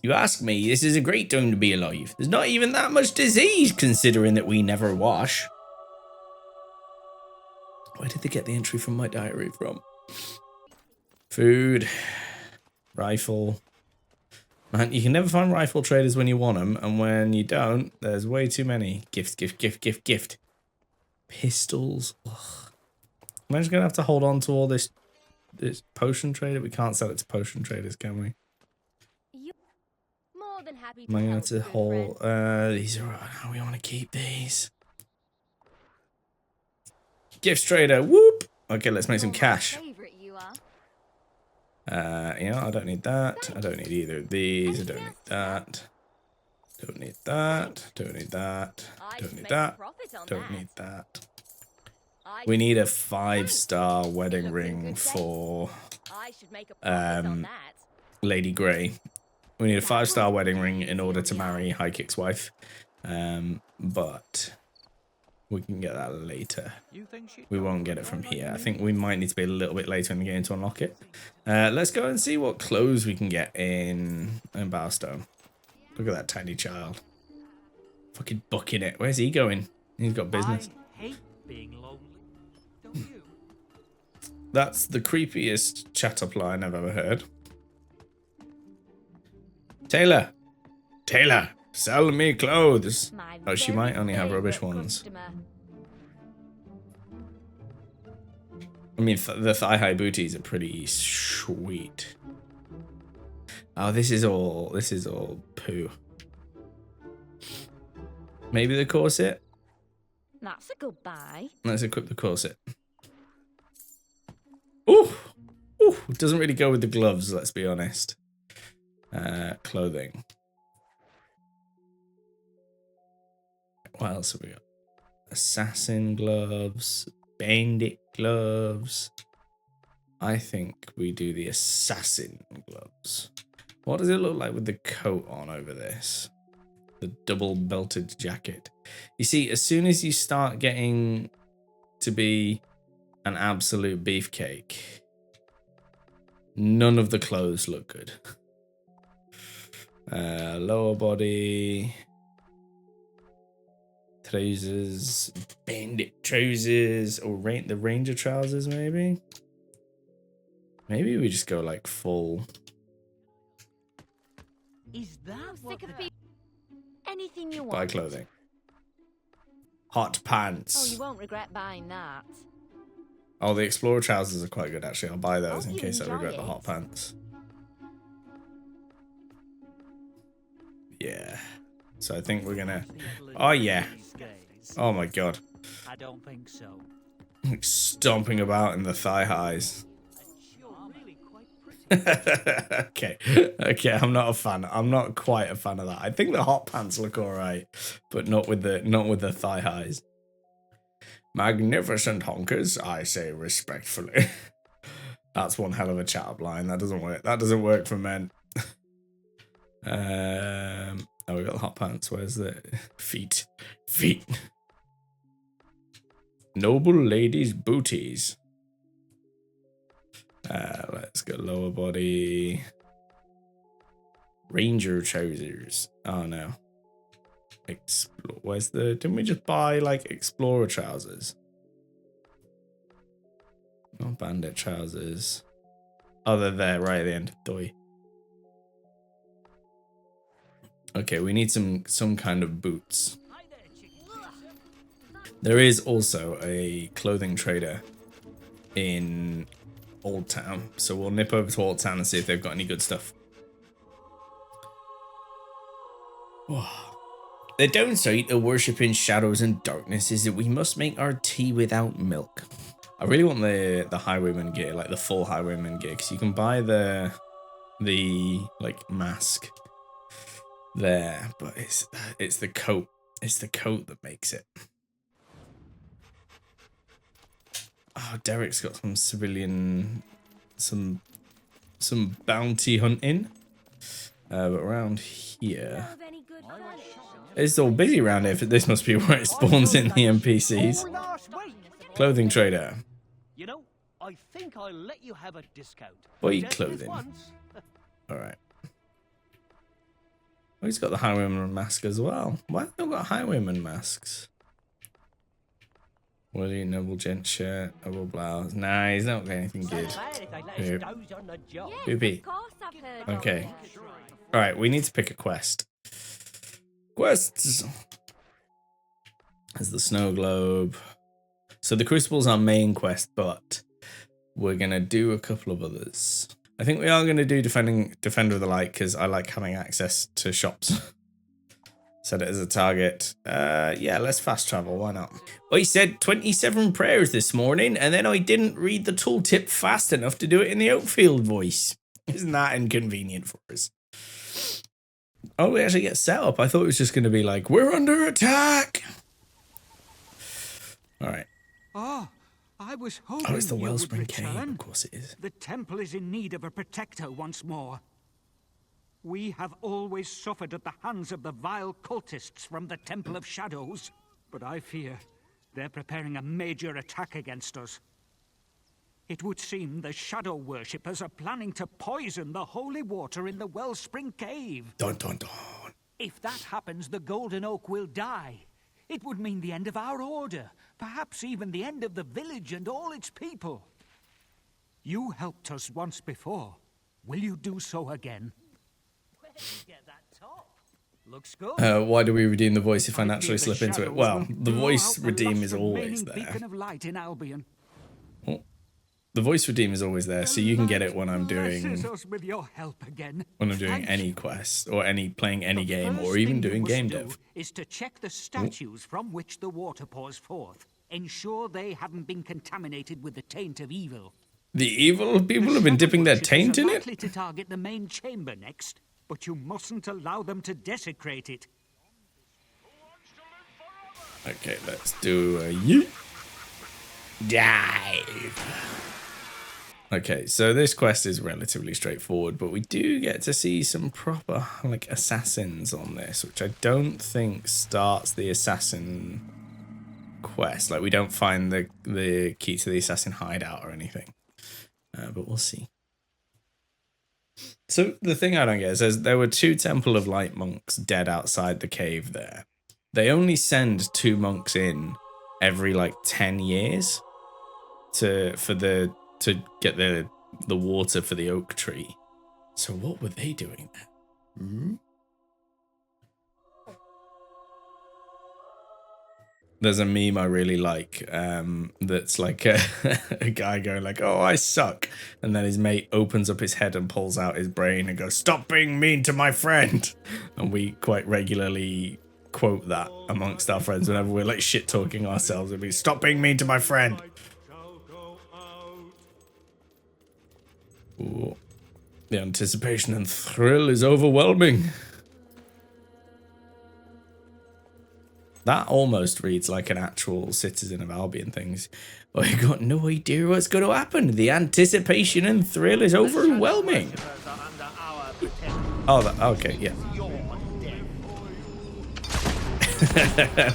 You ask me, this is a great time to be alive. There's not even that much disease, considering that we never wash. Where did they get the entry from my diary from? Food. Rifle. Man, you can never find rifle traders when you want them, and when you don't, there's way too many. Gift, gift, gift, gift, gift. Pistols. Ugh. Am I just going to have to hold on to all this potion trader? We can't sell it to potion traders, can we? More than happy Am I going to to hold... these are... How we want to keep these. Gifts trader. Whoop. Okay, let's make some cash. Yeah, I don't need that. I don't need either of these. I don't need that. Don't need that. Don't need that. Don't need that. Don't need that. We need a 5-star wedding ring for Lady Grey. We need a 5-star wedding ring in order to marry High Kick's wife. But we can get that later. We won't get it from here. I think we might need to be a little bit later in the game to unlock it. Let's go and see what clothes we can get in Bowerstone. Look at that tiny child. Fucking bucking it. Where's he going? He's got business. I hate being lonely. Don't you? That's the creepiest chat-up line I've ever heard. Taylor! Taylor! Sell me clothes! Oh, she might only have rubbish ones. I mean, the thigh-high booties are pretty sweet. Oh, this is all poo. Maybe the corset? That's a good buy. Let's equip the corset. Ooh! Ooh! It doesn't really go with the gloves, let's be honest. Clothing. What else have we got? Assassin gloves. Bandit gloves. I think we do the assassin gloves. What does it look like with the coat on over this? The double belted jacket. You see, as soon as you start getting to be an absolute beefcake, none of the clothes look good. Lower body. Trousers. Bandit trousers. Or the ranger trousers, maybe? Maybe we just go like full. Is that what anything you want? Buy clothing. Hot pants. Oh, you won't regret buying that. Oh, the explorer trousers are quite good actually. I'll buy those in you case I enjoy regret the it. hot pants. Yeah. So I think we're gonna. Oh yeah. Oh my god. I don't think so. Like stomping about in the thigh highs. Okay. Okay, I'm not a fan. I'm not quite a fan of that. I think the hot pants look alright, but not with the thigh highs. Magnificent honkers, I say respectfully. That's one hell of a chat up line. That doesn't work. That doesn't work for men. Oh, we got the hot pants. Where's the feet? Feet. Noble ladies' booties. Let's go lower body. Ranger trousers. Oh no. Where's the? Didn't we just buy like explorer trousers? Not bandit trousers. Oh, they're there right at the end. Doi. Okay, we need some kind of boots. There is also a clothing trader in Old Town, so we'll nip over to Old Town and see if they've got any good stuff. The downside of worshipping shadows and darkness is that we must make our tea without milk. I really want the highwayman gear, like the full highwayman gear, because you can buy the like mask there, but it's the coat. It's the coat that makes it. Oh, Derek's got some civilian, some bounty hunting. But around here, it's all busy around here. This must be where it spawns in the NPCs. Clothing trader. You know, I think I'll let you have a discount. Buy Just clothing. this once. All right. Oh, he's got the highwayman mask as well. Why have they got highwayman masks? Woody, noble gent shirt, noble blouse. Nah, he's not got anything good. Who? Yes, Poopy. of course I've heard Okay. of it. Alright, we need to pick a quest. Quests! There's the Snowglobe. So the Crucible's our main quest, but we're going to do a couple of others. I think we are going to do Defender of the Light, because I like having access to shops. Set it as a target. Yeah, let's fast travel. Why not? I said 27 prayers this morning, and then I didn't read the tooltip fast enough to do it in the Oakfield voice. Isn't that inconvenient for us? Oh, we actually get set up. I thought it was just going to be like, we're under attack. All right. Oh, I was hoping Oh, it's the you would Wellspring Cave. return. Of course it is. The temple is in need of a protector once more. We have always suffered at the hands of the vile cultists from the Temple of Shadows, but I fear they're preparing a major attack against us. It would seem the Shadow Worshippers are planning to poison the holy water in the Wellspring Cave. Dun, dun, dun. If that happens, the Golden Oak will die. It would mean the end of our order, perhaps even the end of the village and all its people. You helped us once before. Will you do so again? Get that top. Looks good. Why do we redeem the voice if I I naturally fear the slip into it? shadows Well, will the blow voice out the redeem last is always remaining there. beacon of light in Albion. The voice redeem is always there, so you can get it when I'm Blesses doing us with your help again. any Thank quest or playing any The game or first even thing you doing must game do dev. is to check the statues from which the water pours forth. Ensure they haven't been contaminated with the taint of evil. The evil people The have been Shadow dipping their Worshippers taint are in it? likely to target the main chamber next, but you mustn't allow them to desecrate it. Okay, let's do a yeet. Dive. Okay, so this quest is relatively straightforward, but we do get to see some proper, like, assassins on this, which I don't think starts the assassin quest. Like, we don't find the key to the assassin hideout or anything, but we'll see. So the thing I don't get is there were 2 Temple of Light monks dead outside the cave there. They only send 2 monks in every, like, 10 years to get the water for the oak tree. So what were they doing there? Hmm? There's a meme I really like that's like a guy going like, oh, I suck. And then his mate opens up his head and pulls out his brain and goes, stop being mean to my friend. And we quite regularly quote that amongst our friends whenever we're like shit talking ourselves. It'll be, stop being mean to my friend. Ooh. The anticipation and thrill is overwhelming. That almost reads like an actual Citizen of Albion things. I got no idea what's going to happen. The anticipation and thrill is overwhelming. Oh, okay, yeah.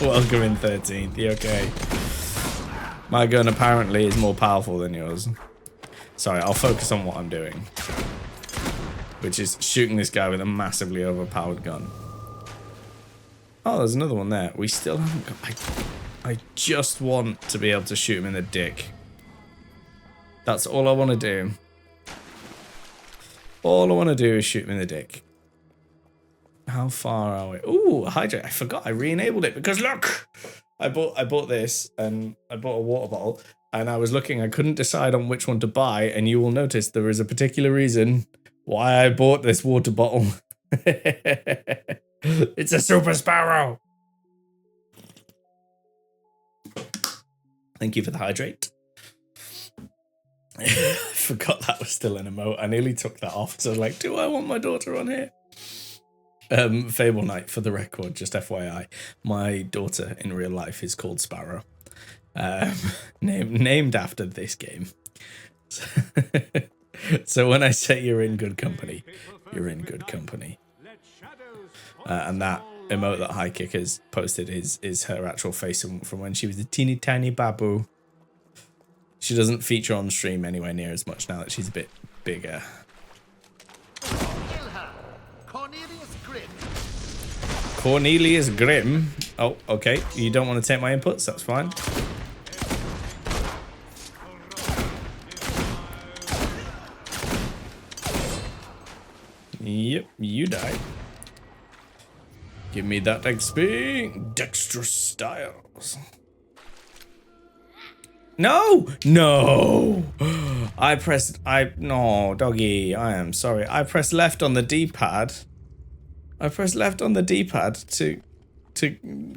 Welcome in 13th. You okay? My gun apparently is more powerful than yours. Sorry, I'll focus on what I'm doing, which is shooting this guy with a massively overpowered gun. Oh, there's another one there. We still haven't got... I just want to be able to shoot him in the dick. That's all I want to do. All I want to do is shoot him in the dick. How far are we? Ooh, hydrate. I forgot I re-enabled it because look! I bought this and I bought a water bottle and I was looking, I couldn't decide on which one to buy, and you will notice there is a particular reason why I bought this water bottle. It's a Super Sparrow. Thank you for the hydrate. I forgot that was still an emote. I nearly took that off. So I was like, do I want my daughter on here? Fable Knight, for the record, just FYI. My daughter in real life is called Sparrow. Named after this game. So when I say you're in good company, you're in good company. And that emote that High Kick has posted is her actual face from when she was a teeny tiny babu. She doesn't feature on stream anywhere near as much now that she's a bit bigger. Cornelius Grimm. Oh, okay. You don't want to take my inputs? That's fine. Yep, you died. Give me that XP. Dexterous styles. No! No! No, doggy, I am sorry. I pressed left on the D-pad. I pressed left on the D-pad to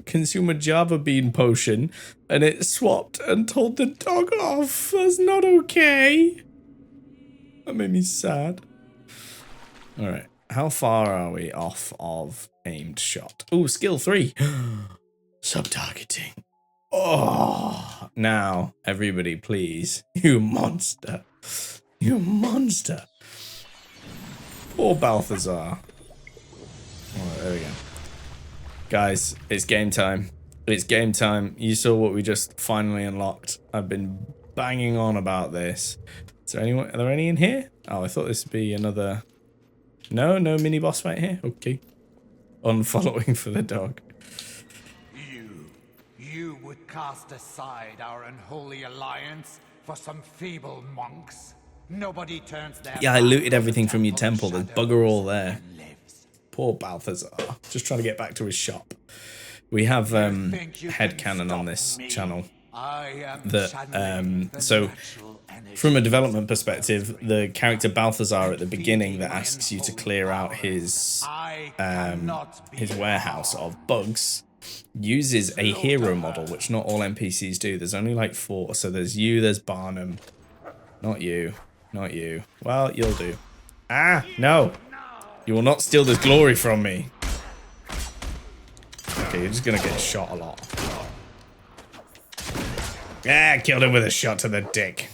consume a Java bean potion, and it swapped and told the dog off. That's not okay. That made me sad. Alright, how far are we off of aimed shot? Ooh, skill 3. Sub-targeting. Oh, now, everybody, please. You monster. You monster. Poor Balthazar. Oh, there we go. Guys, it's game time. It's game time. You saw what we just finally unlocked. I've been banging on about this. Is there anyone? Are there any in here? Oh, I thought this would be another... No mini boss fight here? Okay. Unfollowing for the dog. You would cast aside our unholy alliance for some feeble monks? Nobody turns their... Yeah, I looted everything from your temple. There's bugger all there. Poor Balthazar. Just trying to get back to his shop. We have headcanon on this channel. That so from a development perspective, the character Balthazar at the beginning that asks you to clear out his warehouse of bugs uses a hero model, which not all NPCs do. There's only like 4. So there's you, there's Barnum. Not you. Not you. Well, you'll do. Ah, no. You will not steal this glory from me. Okay, you're just gonna get shot a lot. Yeah, killed him with a shot to the dick.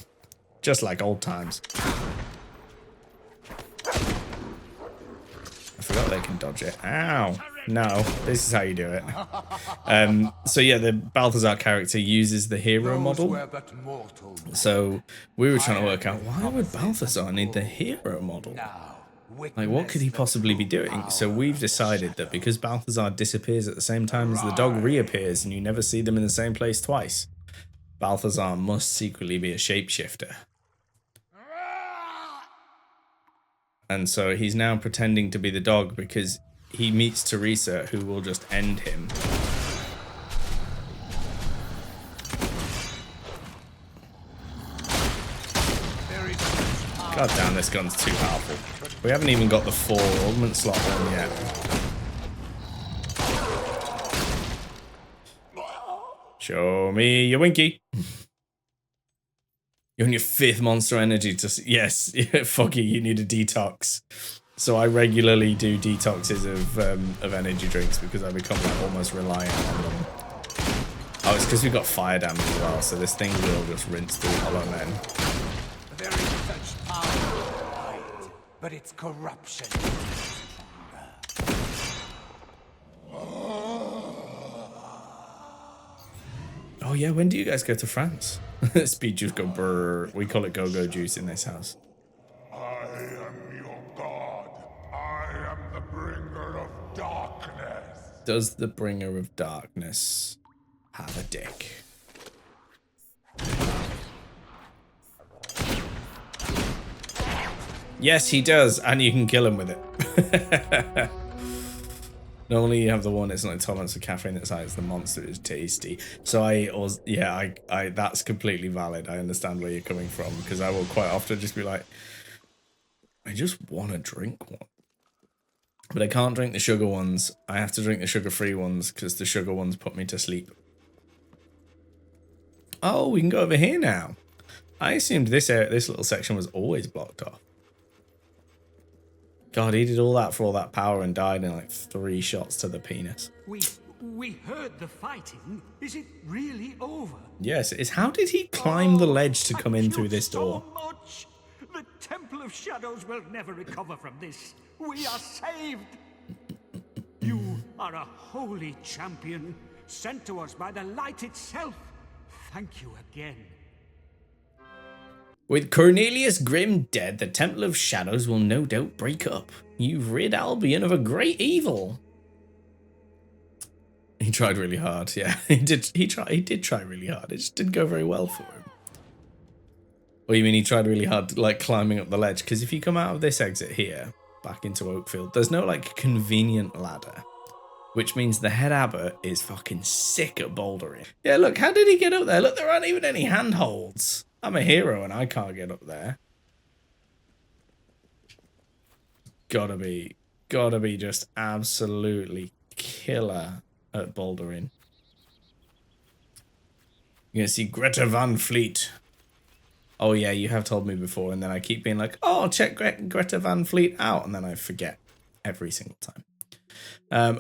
Just like old times. I forgot they can dodge it. Ow. No, this is how you do it. So yeah, the Balthazar character uses the hero model. So we were trying to work out, why would Balthazar need the hero model? Like, what could he possibly be doing? So we've decided that because Balthazar disappears at the same time as the dog reappears and you never see them in the same place twice, Balthazar must secretly be a shapeshifter. And so he's now pretending to be the dog because he meets Teresa, who will just end him. God damn, this gun's too powerful. We haven't even got the 4 augment slot one yet. Show me your winky. You're on your 5th monster energy to... Yes, fuck you need a detox. So I regularly do detoxes of energy drinks because I become like almost reliant on them. Oh, it's because we've got fire damage as well, so this thing will just rinse through Hollow Men. There is such power, but it's corruption. Oh yeah, when do you guys go to France? Speed juice go brrr. We call it go-go juice in this house. I am your god. I am the bringer of darkness. Does the bringer of darkness have a dick? Yes, he does, and you can kill him with it. Normally you have the one that's like tolerance for caffeine that's high, it's the monster is tasty. So I that's completely valid. I understand where you're coming from, because I will quite often just be like, I just want to drink one. But I can't drink the sugar ones. I have to drink the sugar-free ones because the sugar ones put me to sleep. Oh, we can go over here now. I assumed this little section was always blocked off. God, he did all that for all that power and died in like 3 shots to the penis. We heard the fighting. Is it really over? Yes, it is. How did he climb the ledge to come in through this door? So much. The Temple of Shadows will never recover from this. We are saved. You are a holy champion, sent to us by the light itself. Thank you again. With Cornelius Grimm dead, the Temple of Shadows will no doubt break up. You've rid Albion of a great evil. He tried really hard. Yeah, he did. He did try really hard. It just didn't go very well for him. Or you mean he tried really hard, like climbing up the ledge? Because if you come out of this exit here, back into Oakfield, there's no like convenient ladder, which means the head abbot is fucking sick at bouldering. Yeah, look, how did he get up there? Look, there aren't even any handholds. I'm a hero and I can't get up there. Gotta be just absolutely killer at bouldering. You're gonna see Greta Van Fleet. Oh yeah, you have told me before, and then I keep being like, oh, check Greta Van Fleet out, and then I forget every single time.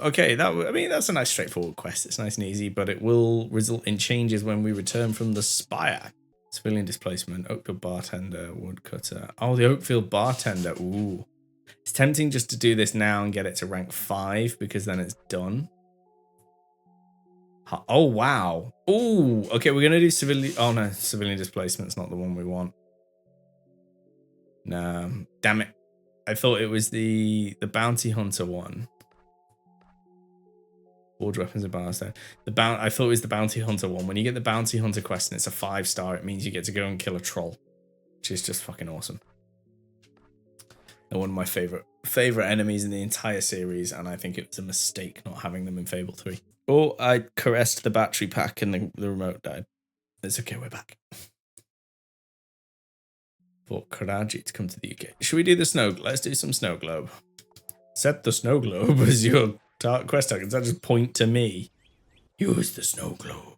Okay, that's a nice straightforward quest. It's nice and easy, but it will result in changes when we return from the Spire. Civilian displacement, Oakfield bartender, woodcutter. Oh, the Oakfield bartender. Ooh. It's tempting just to do this now and get it to rank 5 because then it's done. Oh, wow. Ooh, okay, we're going to do civilian... Oh, no, civilian displacement's not the one we want. No, damn it. I thought it was the bounty hunter one. Forge weapons and ballast. I thought it was the bounty hunter one. When you get the bounty hunter quest and it's a 5-star, it means you get to go and kill a troll, which is just fucking awesome. They're one of my favorite enemies in the entire series, and I think it was a mistake not having them in Fable 3. Oh, I caressed the battery pack and the remote died. It's okay, we're back. For Karaji to come to the UK. Should we do the snow? Let's do some Snowglobe. Set the Snowglobe as your quest target. Does that just point to me? Use the Snowglobe.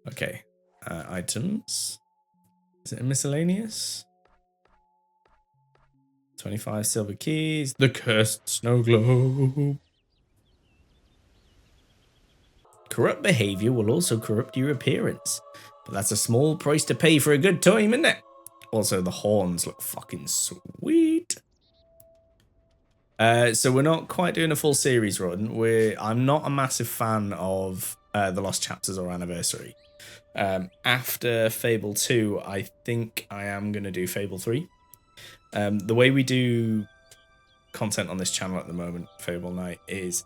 Okay. Items. Is it a miscellaneous? 25 silver keys. The cursed Snowglobe. Corrupt behavior will also corrupt your appearance. But that's a small price to pay for a good time, isn't it? Also, the horns look fucking sweet. So we're not quite doing a full series run. I'm not a massive fan of the Lost Chapters or Anniversary. After Fable 2, I think I am going to do Fable 3. The way we do content on this channel at the moment, Fable Night, is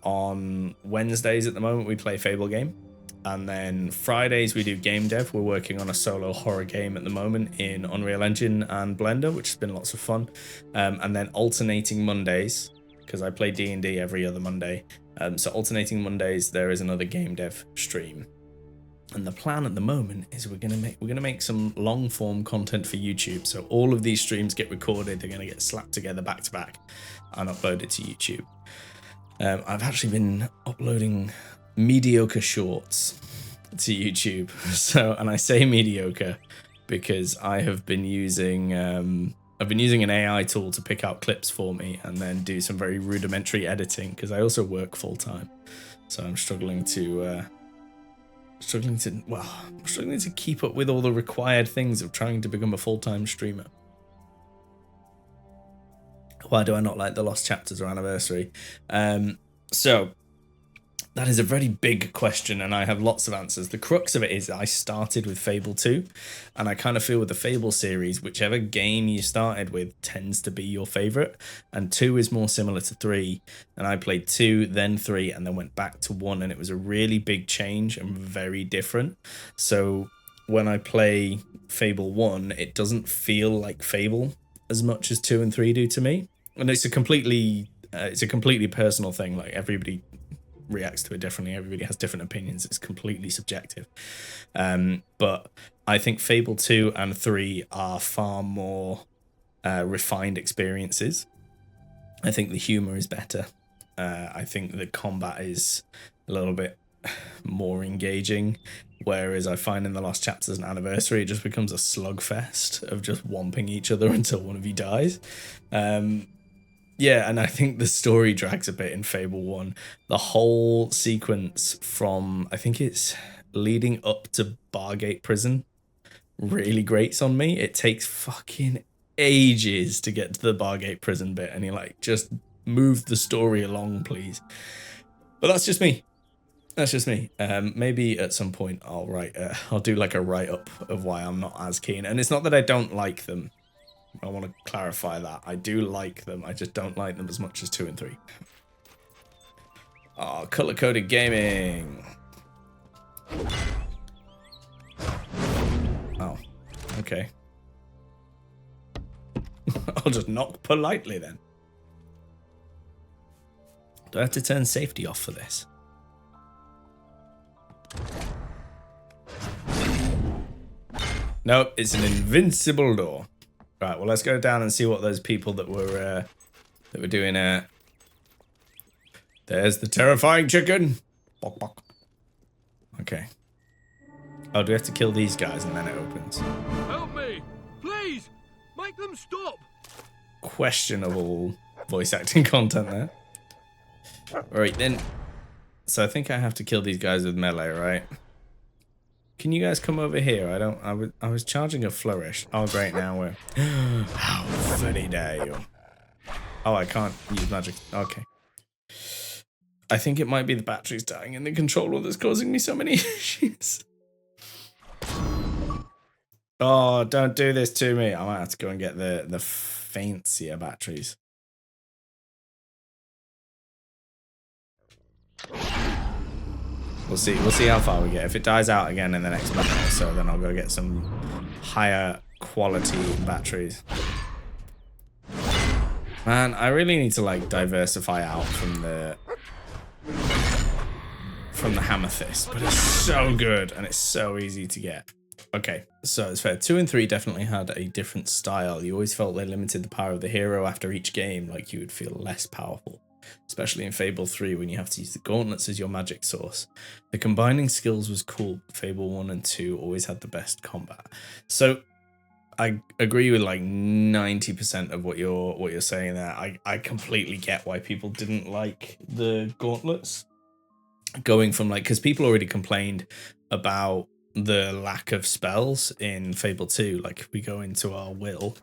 on Wednesdays at the moment we play Fable game, and then Fridays we do game dev. We're working on a solo horror game at the moment in Unreal Engine and Blender, which has been lots of fun. And then alternating Mondays, because I play D&D every other Monday, so alternating Mondays there is another game dev stream. And the plan at the moment is we're gonna make some long form content for YouTube. So all of these streams get recorded. They're gonna get slapped together back to back and uploaded to YouTube. I've actually been uploading mediocre shorts to YouTube. And I say mediocre because I have been using an AI tool to pick out clips for me and then do some very rudimentary editing because I also work full time. So I'm struggling to keep up with all the required things of trying to become a full-time streamer. Why do I not like the Lost Chapters or Anniversary? So that is a very big question, and I have lots of answers. The crux of it is I started with Fable 2, and I kind of feel with the Fable series, whichever game you started with tends to be your favorite, and 2 is more similar to 3, and I played 2, then 3, and then went back to 1, and it was a really big change and very different. So when I play Fable 1, it doesn't feel like Fable as much as 2 and 3 do to me, and it's a completely personal thing. Like, everybody reacts to it differently. Everybody has different opinions. It's completely subjective. But I think Fable 2 and 3 are far more refined experiences. I think the humor is better. I think the combat is a little bit more engaging. Whereas I find in the Lost Chapters and Anniversary, it just becomes a slugfest of just whomping each other until one of you dies. Yeah, and I think the story drags a bit in Fable 1. The whole sequence from, I think it's leading up to Bargate Prison, really grates on me. It takes fucking ages to get to the Bargate Prison bit, and you're like, just move the story along, please. But that's just me. That's just me. Maybe at some point I'll do like a write-up of why I'm not as keen. And it's not that I don't like them. I want to clarify that. I do like them. I just don't like them as much as 2 and 3. Oh, color-coded gaming. Oh, okay. I'll just knock politely then. Do I have to turn safety off for this? Nope, it's an invincible door. Right, well, let's go down and see what those people that were doing. There's the terrifying chicken. Bok, bok. Okay. Oh, do we have to kill these guys and then it opens? Help me! Please! Make them stop! Questionable voice acting content there. Alright then. So I think I have to kill these guys with melee, right? Can you guys come over here? I was charging a flourish. Oh great, now we're how funny dare you. Oh, I can't use magic. Okay. I think it might be the batteries dying in the controller that's causing me so many issues. Oh, don't do this to me. I might have to go and get the fancier batteries. We'll see how far we get. If it dies out again in the next minute or so, then I'll go get some higher quality batteries. Man, I really need to like diversify out from the Amethyst, but it's so good and it's so easy to get. Okay, so it's fair. 2 and 3 definitely had a different style. You always felt they limited the power of the hero after each game, like you would feel less powerful. Especially in Fable 3 when you have to use the gauntlets as your magic source. The combining skills was cool, but Fable 1 and 2 always had the best combat. So I agree with like 90% of what you're saying there. I completely get why people didn't like the gauntlets. Going from like, because people already complained about the lack of spells in Fable 2. Like if we go into our will,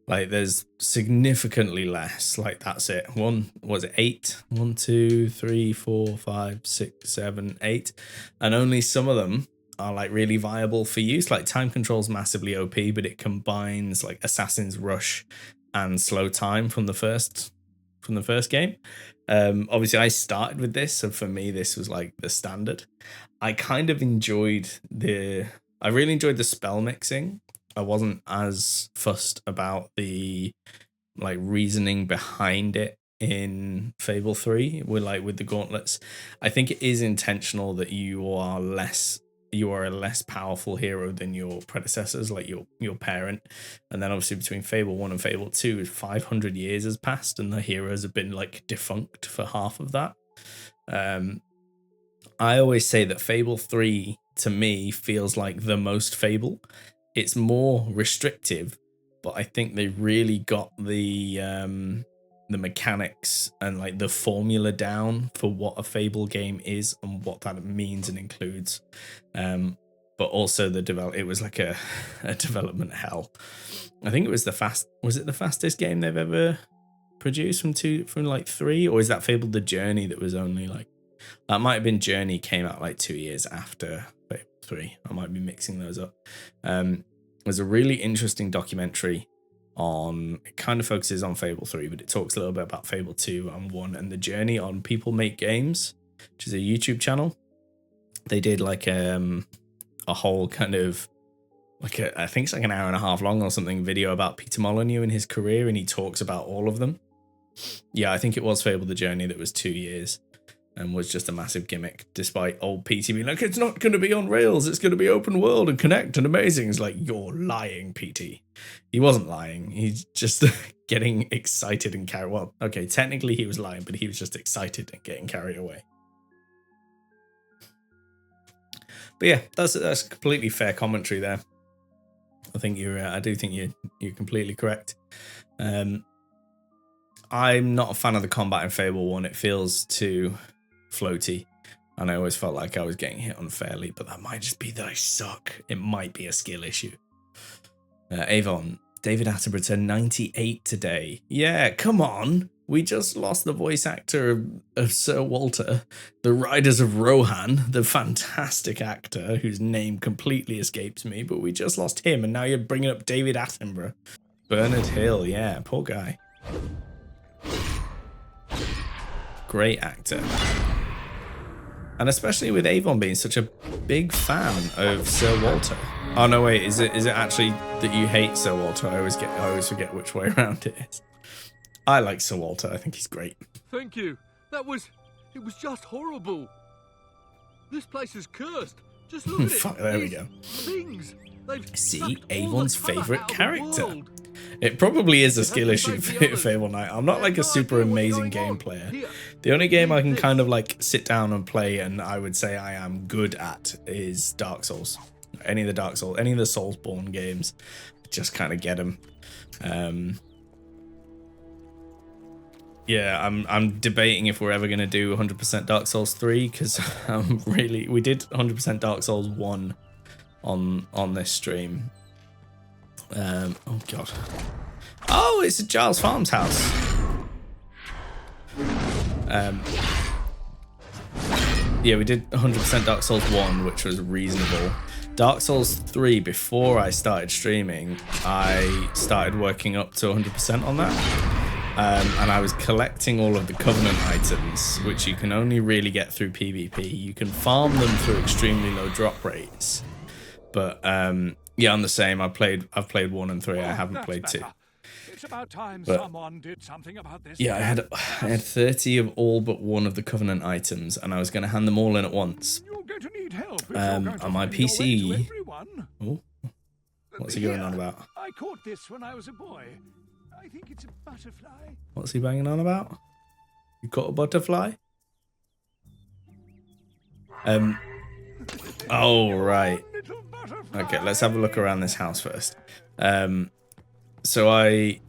like there's significantly less. Like that's it. Was it 8? 1, 2, 3, 4, 5, 6, 7, 8, and only some of them are like really viable for use. Like time control's massively OP, but it combines like Assassin's Rush and slow time from the first game. Obviously I started with this, so for me this was like the standard. I kind of enjoyed I really enjoyed the spell mixing. I wasn't as fussed about the like reasoning behind it in Fable 3 with the gauntlets. I think it is intentional that you are a less powerful hero than your predecessors, like your parent. And then obviously between Fable 1 and Fable 2, 500 years has passed and the heroes have been like defunct for half of that. I always say that Fable 3 to me feels like the most Fable. It's more restrictive, but I think they really got the mechanics and like the formula down for what a Fable game is and what that means and includes. But also it was like a development hell. I think it was the fastest game they've ever produced from like 3, or is that Fable the Journey that was only like, that might have been Journey came out like 2 years after Fable 3. I might be mixing those up. There's a really interesting documentary it kind of focuses on Fable 3, but it talks a little bit about Fable 2 and 1 and the journey on People Make Games, which is a YouTube channel. They did like a whole kind of like I think it's like an hour and a half long or something video about Peter Molyneux and his career, and he talks about all of them. Yeah, I think it was Fable the Journey that was 2 years and was just a massive gimmick, despite old PT being like, it's not going to be on rails, it's going to be open world and connect and amazing. It's like, you're lying, PT. He wasn't lying. He's just getting excited and carried. Well, okay, technically he was lying, but he was just excited and getting carried away. But yeah, that's completely fair commentary there. I do think you're completely correct. I'm not a fan of the combat in Fable 1. It feels too floaty, and I always felt like I was getting hit unfairly, but that might just be that I suck. It might be a skill issue. Avon, David Attenborough turned 98 today. Yeah, come on. We just lost the voice actor of Sir Walter, the Riders of Rohan, the fantastic actor whose name completely escapes me, but we just lost him, and now you're bringing up David Attenborough. Bernard Hill, yeah, poor guy. Great actor. And especially with Avon being such a big fan of Sir Walter. Oh no, wait, is it actually that you hate Sir Walter? I always forget which way around it is. I like Sir Walter. I think he's great. Thank you. It was just horrible. This place is cursed. Just look at it. Fuck, there we These go. Things. They've See, sucked all Avon's the colour favourite out of the character. world. It probably is a skill It issue hasn't for made the others. Fable Knight. I'm not like a No super idea what's amazing going game on. player. Here, The only game I can this. kind of like sit down and play and I would say I am good at is Dark Souls. Any of the Soulsborne games, just kind of get them. Yeah, I'm debating if we're ever going to do 100% Dark Souls 3 because we did 100% Dark Souls 1 on this stream. Oh god. Oh, it's a Giles Farms house. Yeah, we did 100% Dark Souls 1, which was reasonable. Dark Souls 3, before I started streaming, I started working up to 100% on that. And I was collecting all of the Covenant items, which you can only really get through PvP. You can farm them through extremely low drop rates. But yeah, I'm the same. I've played 1 and 3. I haven't played 2. It's about time But- someone did something about this. Yeah, I had 30 of all but one of the Covenant items, and I was going to hand them all in at once. You're going to need help. If On you're going to my find your way PC. to everyone. Oh, what's he going Here, on about? I caught this when I was a boy. I think it's a butterfly. What's he banging on about? You caught a butterfly? Oh, right. Little butterfly. Okay, let's have a look around this house first. So I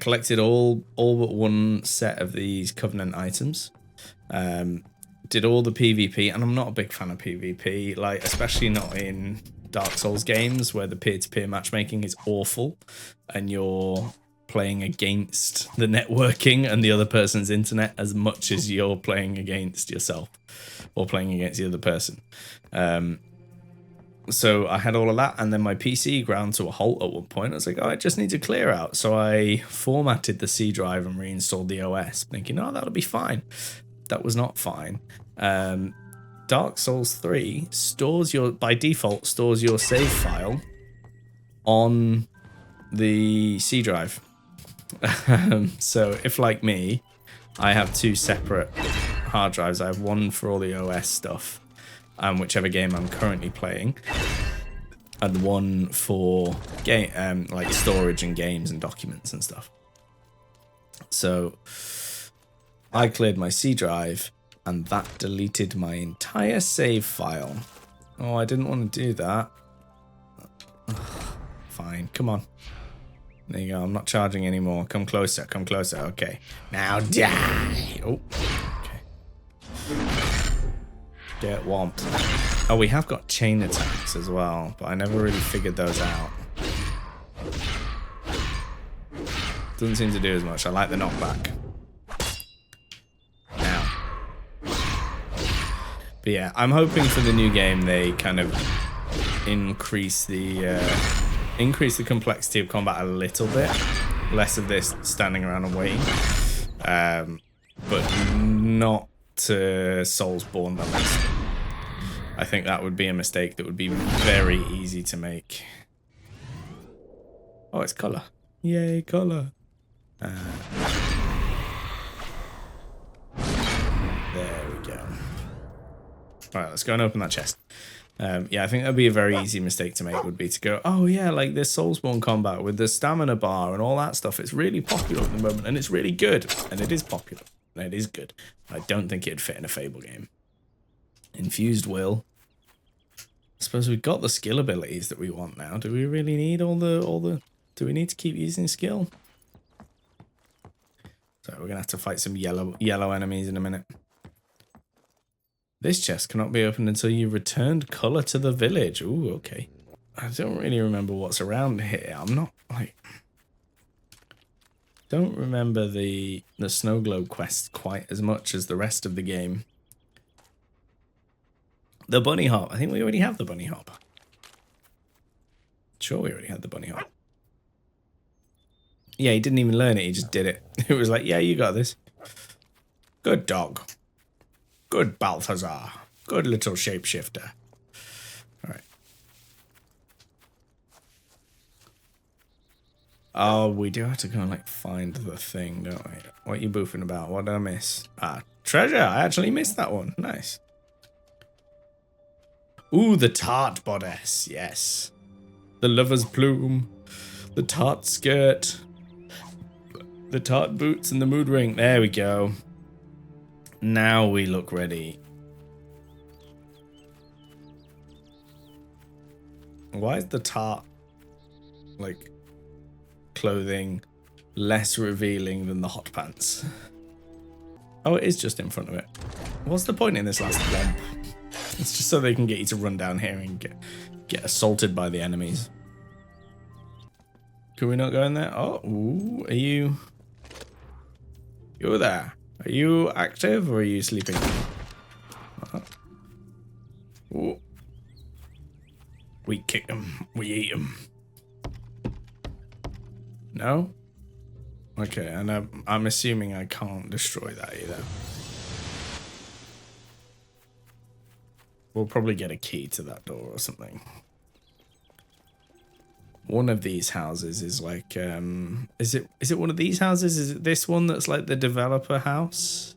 collected all but one set of these Covenant items. Did all the PvP, and I'm not a big fan of PvP, like especially not in Dark Souls games where the peer-to-peer matchmaking is awful, and you're playing against the networking and the other person's internet as much as you're playing against yourself or playing against the other person. So I had all of that, and then my PC ground to a halt at one point. I was like, oh, I just need to clear out. So I formatted the C drive and reinstalled the OS, thinking, oh, that'll be fine. That was not fine. Dark Souls 3 by default stores your save file on the C drive. So if, like me, I have 2 separate hard drives. I have one for all the OS stuff, whichever game I'm currently playing, and one for game, like storage and games and documents and stuff. So I cleared my C drive, and that deleted my entire save file. Oh, I didn't want to do that. Fine, come on. There you go, I'm not charging anymore. Come closer, come closer. Okay. Now die! Oh, okay. Get whomped. Oh, we have got chain attacks as well, but I never really figured those out. Doesn't seem to do as much. I like the knockback. Now. But yeah, I'm hoping for the new game they kind of increase the complexity of combat a little bit. Less of this standing around and waiting. But not to Soulsborne levels. I think that would be a mistake that would be very easy to make. Oh, it's colour. Yay, colour. There we go. Alright, let's go and open that chest. Yeah, I think that'd be a very easy mistake to make, would be to go, oh yeah, like this Soulsborne combat with the stamina bar and all that stuff. It's really popular at the moment, and it's really good. And it is popular. And it is good. I don't think it'd fit in a Fable game. Infused will. I suppose we've got the skill abilities that we want now. Do we really need all the do we need to keep using skill? So we're gonna have to fight some yellow enemies in a minute. This chest cannot be opened until you returned colour to the village. Ooh, okay. I don't really remember what's around here. I'm not like don't remember the Snowglobe quest quite as much as the rest of the game. The bunny hop. I think we already have the bunny hop. Sure, we already had the bunny hop. Yeah, he didn't even learn it. He just did it. It was like, yeah, you got this. Good dog. Good Balthazar. Good little shapeshifter. All right. Oh, we do have to go and like find the thing, don't we? What are you boofing about? What did I miss? Ah, treasure. I actually missed that one. Nice. Ooh, the tart bodice. Yes. The lover's plume. The tart skirt. The tart boots and the mood ring. There we go. Now we look ready. Why is the tart, like, clothing less revealing than the hot pants? Oh, it is just in front of it. What's the point in this last one? It's just so they can get you to run down here and get assaulted by the enemies. Could we not go in there? Oh, ooh, are you... You're there. Are you active or are you sleeping? Ooh. We kick them. We eat them. No? Okay, and I'm assuming I can't destroy that either. We'll probably get a key to that door or something. One of these houses is like, is it one of these houses? Is it this one that's like the developer house?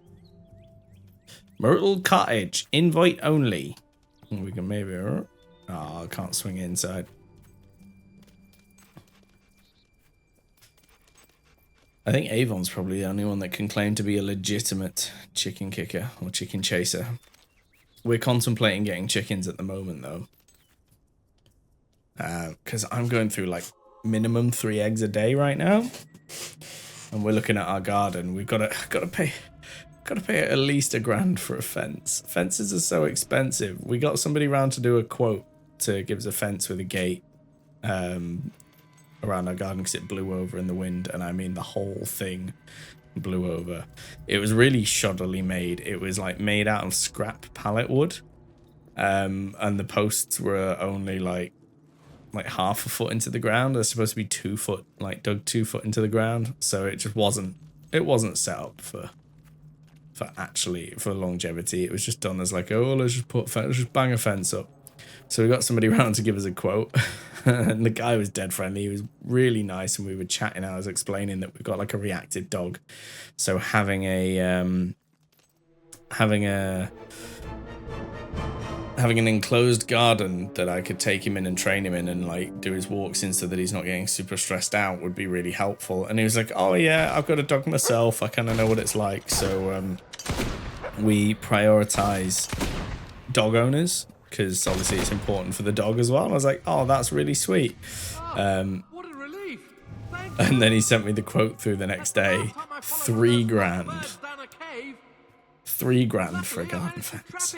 Myrtle Cottage, invite only. We can maybe, oh, I can't swing inside. I think Avon's probably the only one that can claim to be a legitimate chicken kicker or chicken chaser. We're contemplating getting chickens at the moment though. Because I'm going through like minimum 3 eggs a day right now, and we're looking at our garden. We've got to pay at least $1,000 for a fence. Fences are so expensive. We got somebody round to do a quote to give us a fence with a gate around our garden because it blew over in the wind, and I mean the whole thing blew over. It was really shoddily made. It was like made out of scrap pallet wood, and the posts were only like half a foot into the ground. They're supposed to be 2 foot, like dug 2 foot into the ground. So it just wasn't set up for longevity. It was just done as like, oh, let's just bang a fence up. So we got somebody around to give us a quote, and the guy was dead friendly. He was really nice, and we were chatting. I was explaining that we've got like a reactive dog, so having an enclosed garden that I could take him in and train him in and like do his walks in so that he's not getting super stressed out would be really helpful. And he was like, oh yeah, I've got a dog myself. I kind of know what it's like. So we prioritize dog owners because obviously it's important for the dog as well. I was like, oh, that's really sweet. What a relief. And then he sent me the quote through the next day. $3,000. $3,000 for a garden fence.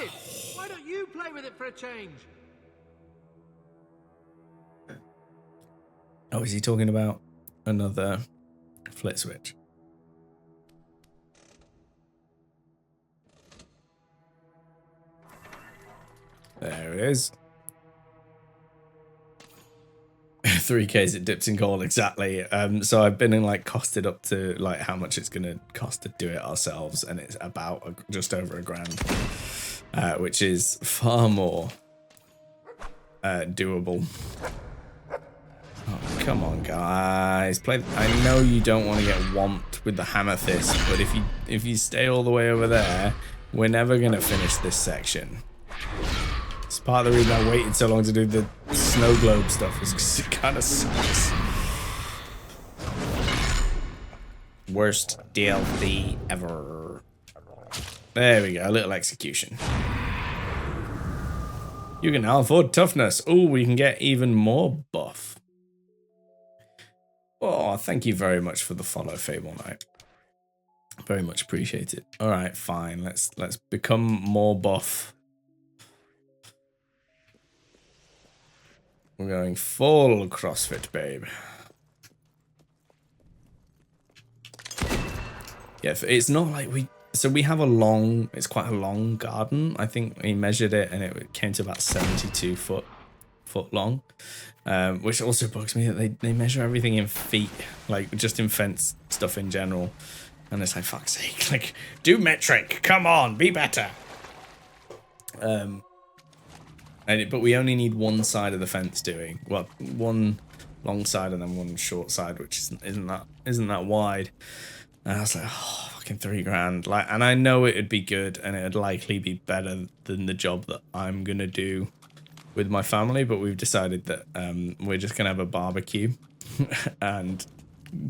Why don't you play with it for a change? Oh, is he talking about another flit switch? There it is. 3Ks it dips in coal, exactly. So I've been in like costed up to like how much it's gonna cost to do it ourselves, and it's about just over $1,000, which is far more doable. Oh, come on, guys, play. I know you don't want to get whomped with the amethyst, but if you stay all the way over there, we're never gonna finish this section. It's part of the reason I waited so long to do the Snowglobe stuff, is because it kind of sucks. Worst DLC ever. There we go, a little execution. You can now afford toughness. Oh, we can get even more buff. Oh, thank you very much for the follow, Fable Knight. Very much appreciated. All right, fine. Let's become more buff. We're going full CrossFit, babe. Yeah, it's not like so we have it's quite a long garden. I think we measured it and it came to about 72 foot long, which also bugs me that they measure everything in feet, like just in fence stuff in general. And it's like, fuck's sake, like, do metric, come on, be better. But we only need one side of the fence doing. Well, one long side and then one short side, which isn't that wide. And I was like, oh, fucking $3,000. Like, and I know it'd be good and it'd likely be better than the job that I'm gonna do with my family. But we've decided that we're just gonna have a barbecue and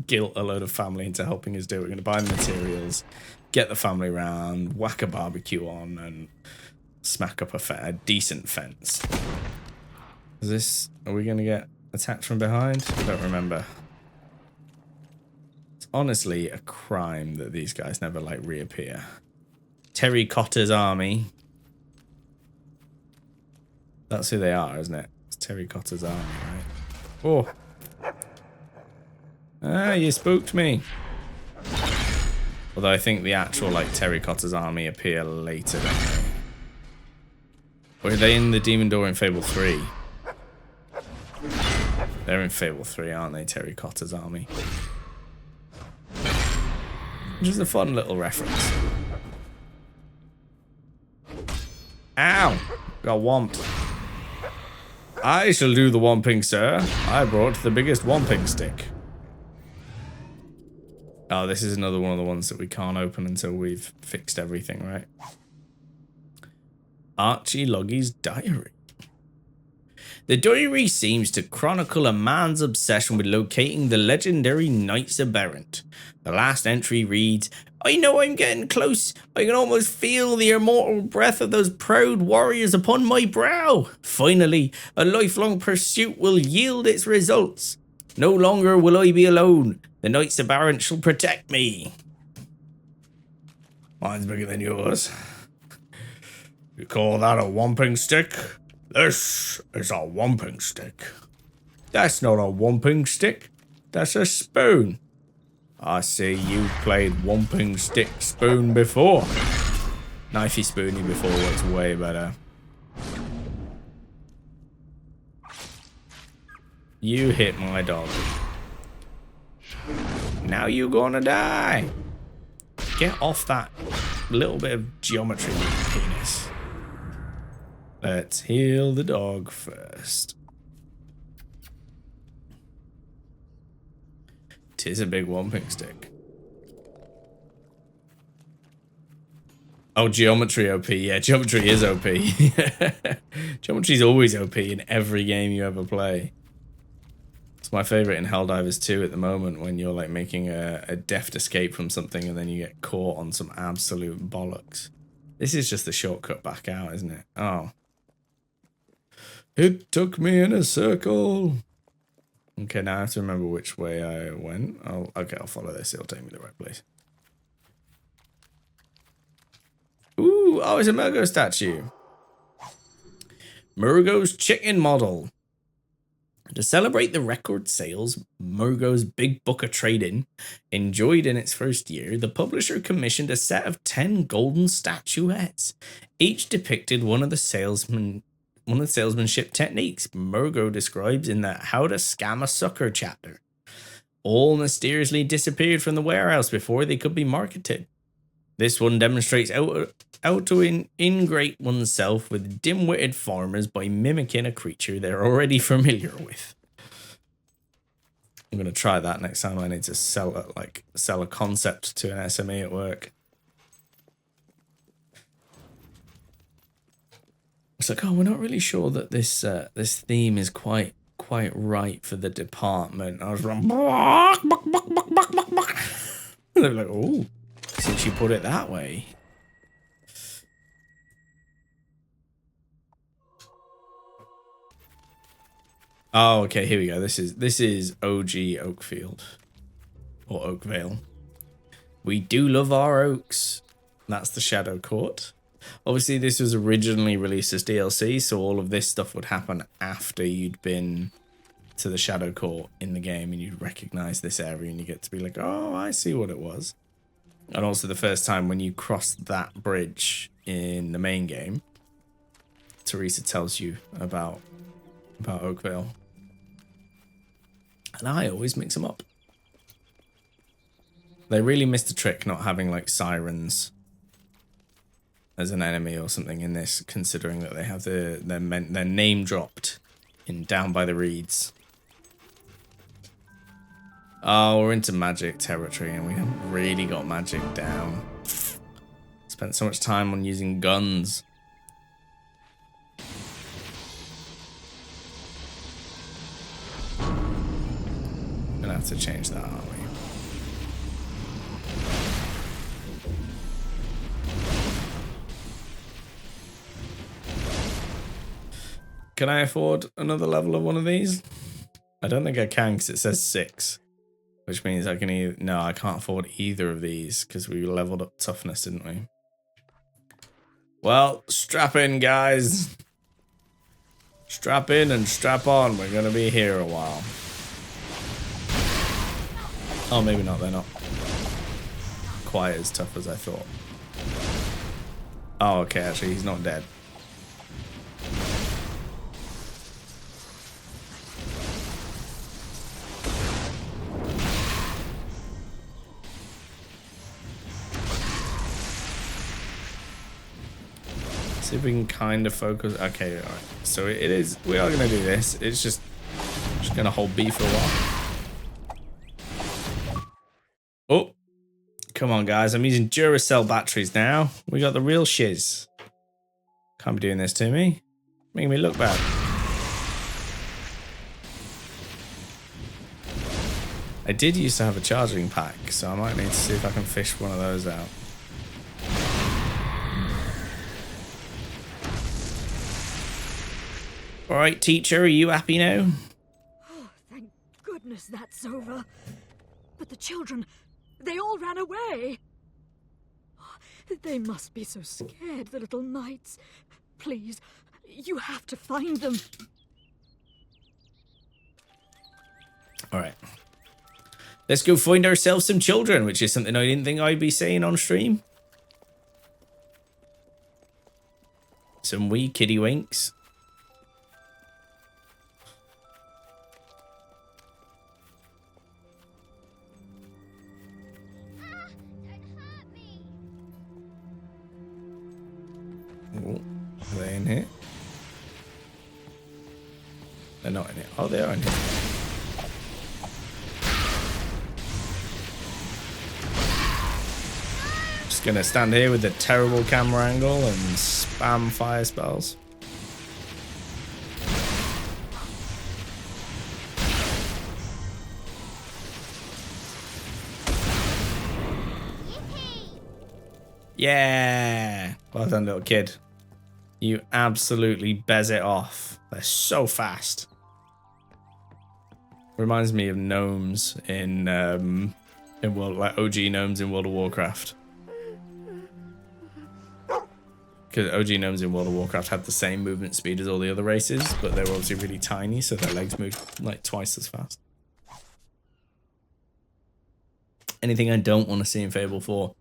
guilt a load of family into helping us do it. We're gonna buy the materials, get the family around, whack a barbecue on, and smack up a decent fence. Are we gonna get attacked from behind? I don't remember. It's honestly a crime that these guys never like reappear. Terracotter's army. That's who they are, isn't it? It's Terracotter's army, right? Oh. Ah, you spooked me. Although I think the actual like Terracotter's army appear later, don't they? Or are they in the Demon Door in Fable 3? They're in Fable 3, aren't they? Terracotter's army. Which is a fun little reference. Ow! Got whomped. I shall do the whomping, sir. I brought the biggest whomping stick. Oh, this is another one of the ones that we can't open until we've fixed everything, right? Archie Loggy's diary. The diary seems to chronicle a man's obsession with locating the legendary Knights Aberrant. The last entry reads, I know I'm getting close. I can almost feel the immortal breath of those proud warriors upon my brow. Finally, a lifelong pursuit will yield its results. No longer will I be alone. The Knights Aberrant shall protect me. Mine's bigger than yours. You call that a whomping stick? This is a whomping stick. That's not a whomping stick. That's a spoon. I see you've played whomping stick spoon before. Knifey spoony before works way better. You hit my dog. Now you're gonna die. Get off that little bit of geometry, penis. Let's heal the dog first. 'Tis a big whomping stick. Oh, geometry OP. Yeah, geometry is OP. Geometry's always OP in every game you ever play. It's my favorite in Helldivers 2 at the moment when you're like making a deft escape from something and then you get caught on some absolute bollocks. This is just the shortcut back out, isn't it? Oh. It took me in a circle. Okay, now I have to remember which way I went. Okay, I'll follow this. It'll take me to the right place. Ooh, oh, it's a Murgo statue. Murgo's chicken model. To celebrate the record sales Murgo's Big Book of Trading enjoyed in its first year, the publisher commissioned a set of 10 golden statuettes. Each depicted one of the salesmanship techniques Murgo describes in the How to Scam a Sucker chapter. All mysteriously disappeared from the warehouse before they could be marketed. This one demonstrates how to ingrate oneself with dim-witted farmers by mimicking a creature they're already familiar with. I'm going to try that next time I need to sell a concept to an SME at work. It's like, oh, we're not really sure that this theme is quite right for the department. I was wrong. They're like, oh, since you put it that way. Oh, okay, here we go. This is OG Oakfield or Oakvale. We do love our oaks. That's the Shadow Court. Obviously, this was originally released as DLC, so all of this stuff would happen after you'd been to the Shadow Court in the game, and you'd recognize this area, and you get to be like, oh, I see what it was. And also the first time when you cross that bridge in the main game, Teresa tells you about Oakvale. And I always mix them up. They really missed a trick not having like sirens as an enemy or something in this, considering that they have their name dropped in Down by the Reeds. Oh, we're into magic territory and we haven't really got magic down. Spent so much time on using guns. Gonna have to change that, aren't we? Can I afford another level of one of these? I don't think I can because it says 6. Which means I can either... No, I can't afford either of these because we leveled up toughness, didn't we? Well, strap in, guys. Strap in and strap on. We're going to be here a while. Oh, maybe not. They're not quite as tough as I thought. Oh, okay. Actually, he's not dead. See if we can kind of focus. Okay, all right. So it is. We are going to do this. It's just going to hold B for a while. Oh, come on, guys. I'm using Duracell batteries now. We got the real shiz. Can't be doing this to me. Making me look bad. I did used to have a charging pack, so I might need to see if I can fish one of those out. All right, teacher, are you happy now? Oh, thank goodness that's over. But the children, they all ran away. They must be so scared, the little knights. Please, you have to find them. All right. Let's go find ourselves some children, which is something I didn't think I'd be saying on stream. Some wee kiddie winks. Oh, are they in here? They're not in here. Oh, they are in here. Just gonna stand here with the terrible camera angle and spam fire spells. Yeah! Well done, little kid. You absolutely bez it off. They're so fast. Reminds me of gnomes in like OG gnomes in World of Warcraft. Because OG gnomes in World of Warcraft had the same movement speed as all the other races, but they were obviously really tiny, so their legs moved like twice as fast. Anything I don't want to see in Fable 4.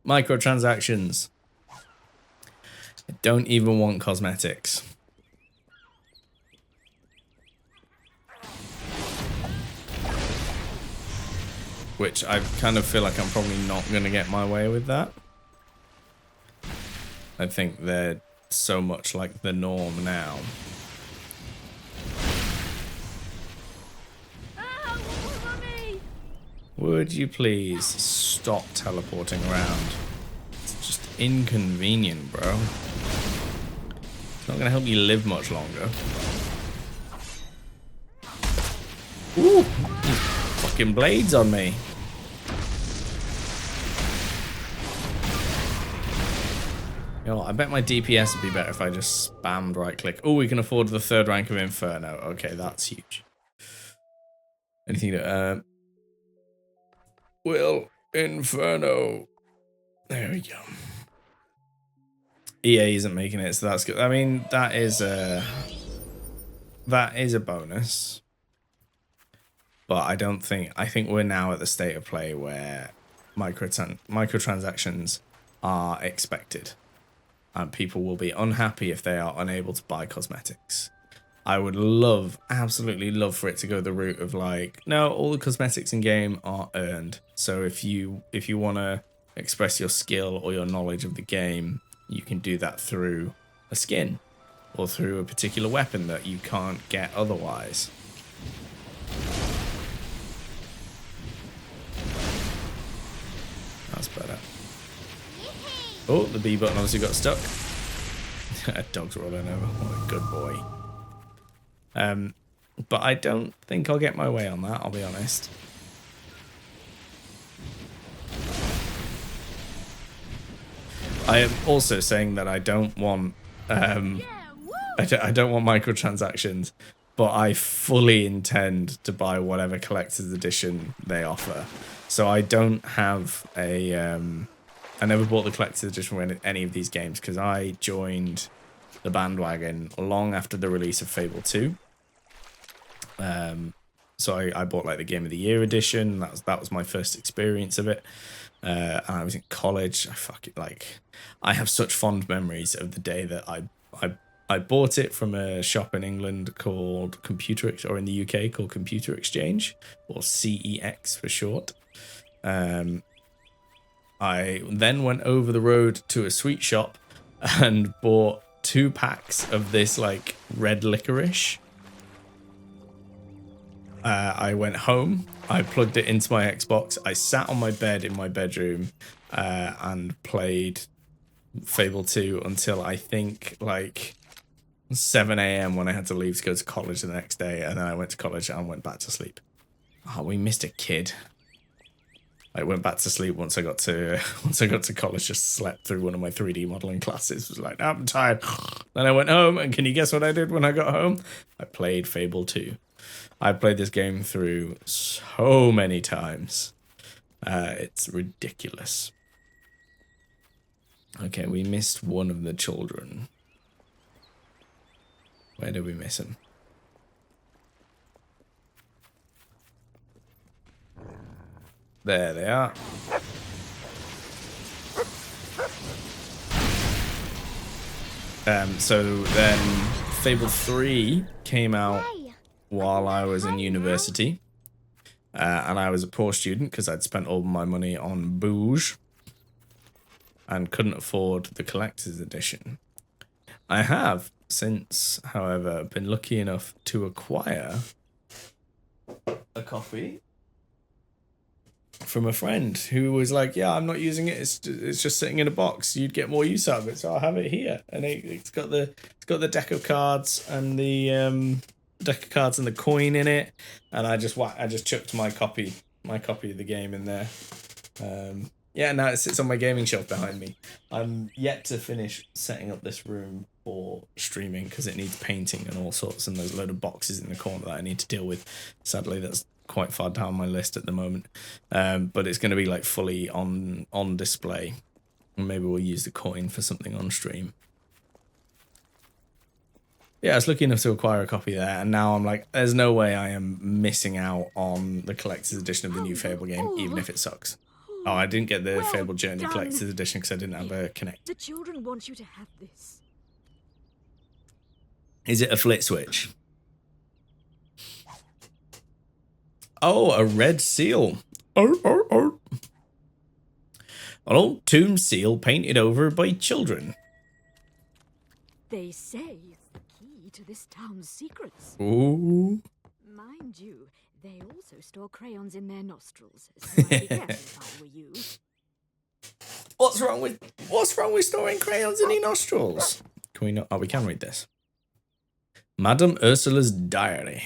Microtransactions. I don't even want cosmetics. Which I kind of feel like I'm probably not going to get my way with that. I think they're so much like the norm now. Would you please stop teleporting around? It's just inconvenient, bro. It's not gonna help you live much longer. Ooh, these fucking blades on me. You know what, I bet my DPS would be better if I just spammed right click. Oh, we can afford the 3rd rank of Inferno. Okay, that's huge. Anything to Will Inferno. There we go. EA isn't making it, so that's good. I mean, that is a bonus. But I think we're now at the state of play where microtransactions are expected. And people will be unhappy if they are unable to buy cosmetics. I would absolutely love for it to go the route of like, no, all the cosmetics in game are earned. So if you want to express your skill or your knowledge of the game, you can do that through a skin or through a particular weapon that you can't get otherwise. That's better. Oh, the B button obviously got stuck. Dog's rolling over. What a good boy. But I don't think I'll get my way on that, I'll be honest. I am also saying that I don't want I don't want microtransactions, but I fully intend to buy whatever collector's edition they offer. So I don't have a I never bought the collector's edition for any of these games because I joined the bandwagon long after the release of Fable 2. So I bought like the Game of the Year edition. That was my first experience of it. And I was in college. I have such fond memories of the day that I bought it from a shop in England called or in the UK called Computer Exchange, or CEX for short. I then went over the road to a sweet shop and bought 2 packs of this like red licorice. I went home, I plugged it into my Xbox, I sat on my bed in my bedroom and played Fable 2 until I think like 7 a.m. when I had to leave to go to college the next day, and then I went to college and went back to sleep. Oh, we missed a kid. I went back to sleep once I got to college, just slept through one of my 3D modeling classes. Was like, I'm tired. Then I went home, and can you guess what I did when I got home? I played Fable 2. I played this game through so many times. It's ridiculous. Okay, we missed one of the children. Where did we miss him? There they are. So then Fable 3 came out while I was in university, and I was a poor student because I'd spent all my money on booze and couldn't afford the collector's edition. I have since, however, been lucky enough to acquire a copy from a friend who was like, yeah, I'm not using it, it's just sitting in a box, you'd get more use out of it, so I'll have it here. And it's got the deck of cards and the coin in it, and I just chucked my copy of the game in there. Yeah, now it sits on my gaming shelf behind me. I'm yet to finish setting up this room for streaming because it needs painting and all sorts, and there's a load of boxes in the corner that I need to deal with. Sadly, that's quite far down my list at the moment. But it's going to be like fully on display. Maybe we'll use the coin for something on stream. Yeah, I was lucky enough to acquire a copy there, and now I'm like, there's no way I am missing out on the collector's edition of the new Fable game, even if it sucks. Oh, I didn't get the Fable Journey collector's edition because I didn't have a Kinect. The children want you to have this. Is it a flit switch? Oh, a red seal. An old tomb seal painted over by children. They say it's the key to this town's secrets. Ooh. Mind you, they also store crayons in their nostrils, so I'd be careful if I were you. What's wrong with storing crayons in your nostrils? Can we not? Oh, we can read this. Madame Ursula's diary.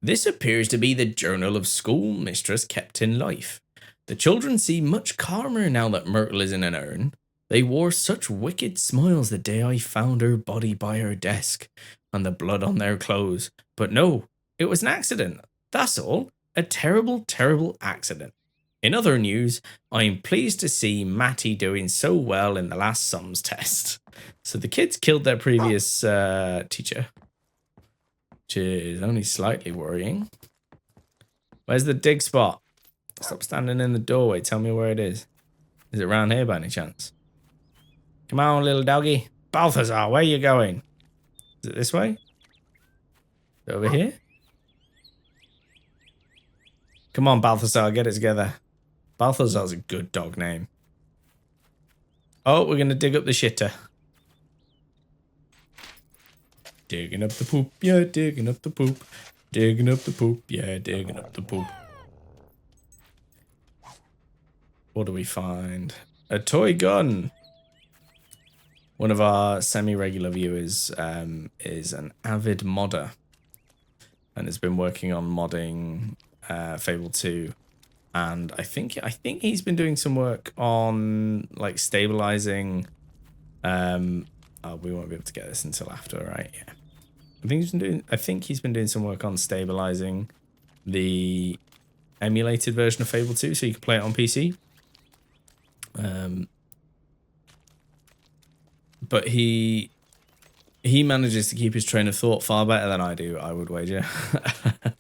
This appears to be the journal of school mistress kept in life. The children seem much calmer now that Myrtle is in an urn. They wore such wicked smiles the day I found her body by her desk, and the blood on their clothes. But no, it was an accident. That's all. A terrible, terrible accident. In other news, I'm pleased to see Matty doing so well in the last sums test. So the kids killed their previous teacher, which is only slightly worrying. Where's the dig spot? Stop standing in the doorway. Tell me where it is. Is it around here by any chance? Come on, little doggy. Balthazar, where are you going? Is it this way? Over here? Come on, Balthazar, get it together. Balthazar's a good dog name. Oh, we're going to dig up the shitter. Digging up the poop, yeah, digging up the poop. Digging up the poop, yeah, digging up the poop. What do we find? A toy gun. One of our semi-regular viewers is an avid modder and has been working on modding Fable 2. And I think he's been doing some work on like stabilizing. Oh, we won't be able to get this until after, right? Yeah. I think he's been doing some work on stabilizing the emulated version of Fable 2 so you can play it on PC. But he manages to keep his train of thought far better than I do, I would wager.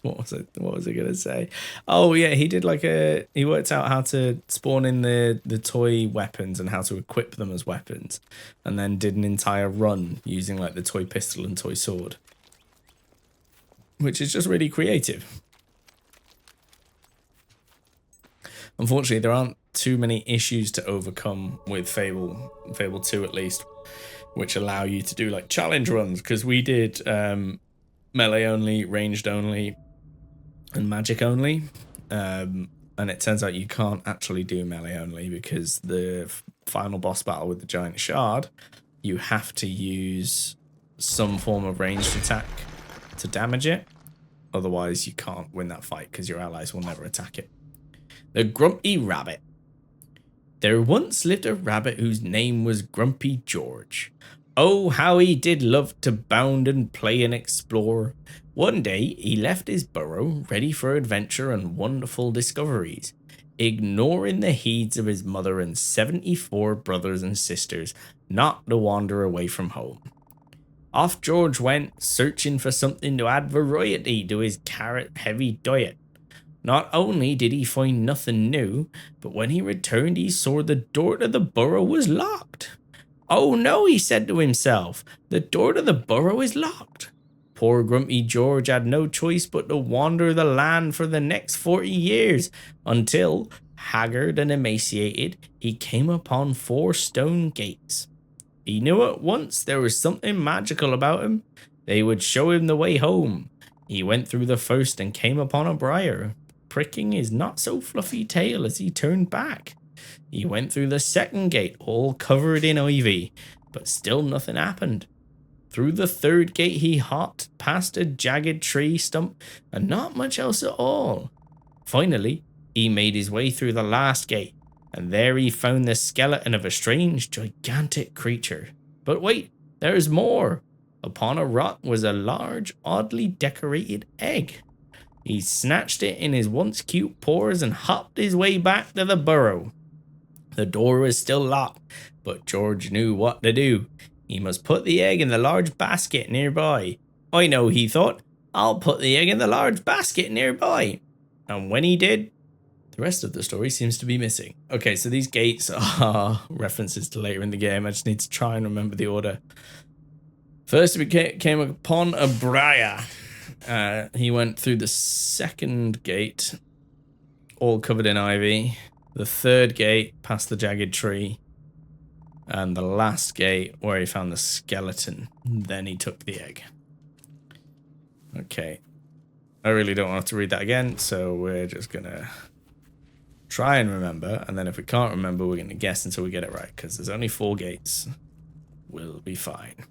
What was I gonna say? Oh yeah, he worked out how to spawn in the toy weapons and how to equip them as weapons, and then did an entire run using like the toy pistol and toy sword, which is just really creative. Unfortunately, there aren't too many issues to overcome with Fable 2 at least, which allow you to do like challenge runs, because we did melee only, ranged only, and magic only. And it turns out you can't actually do melee only, because the final boss battle with the giant shard, you have to use some form of ranged attack to damage it. Otherwise, you can't win that fight because your allies will never attack it. The Grumpy Rabbit. There once lived a rabbit whose name was Grumpy George. Oh, how he did love to bound and play and explore. One day, he left his burrow, ready for adventure and wonderful discoveries, ignoring the heeds of his mother and 74 brothers and sisters, not to wander away from home. Off George went, searching for something to add variety to his carrot-heavy diet. Not only did he find nothing new, but when he returned he saw the door to the burrow was locked. Oh no, he said to himself, the door to the burrow is locked. Poor Grumpy George had no choice but to wander the land for the next 40 years, until, haggard and emaciated, he came upon 4 stone gates. He knew at once there was something magical about him. They would show him the way home. He went through the first and came upon a briar, pricking his not-so-fluffy tail as he turned back. He went through the second gate, all covered in ivy, but still nothing happened. Through the third gate he hopped past a jagged tree stump, and not much else at all. Finally, he made his way through the last gate, and there he found the skeleton of a strange, gigantic creature. But wait, there's more. Upon a rock was a large, oddly decorated egg. He snatched it in his once cute paws and hopped his way back to the burrow. The door was still locked, but George knew what to do. He must put the egg in the large basket nearby. I know, he thought. I'll put the egg in the large basket nearby. And when he did, the rest of the story seems to be missing. Okay, so these gates are references to later in the game. I just need to try and remember the order. First, we came upon a briar. He went through the second gate, all covered in ivy. The third gate, past the jagged tree. And the last gate, where he found the skeleton. Then he took the egg. Okay. I really don't want to read that again, so we're just going to try and remember. And then if we can't remember, we're going to guess until we get it right, because there's only 4 gates. We'll be fine.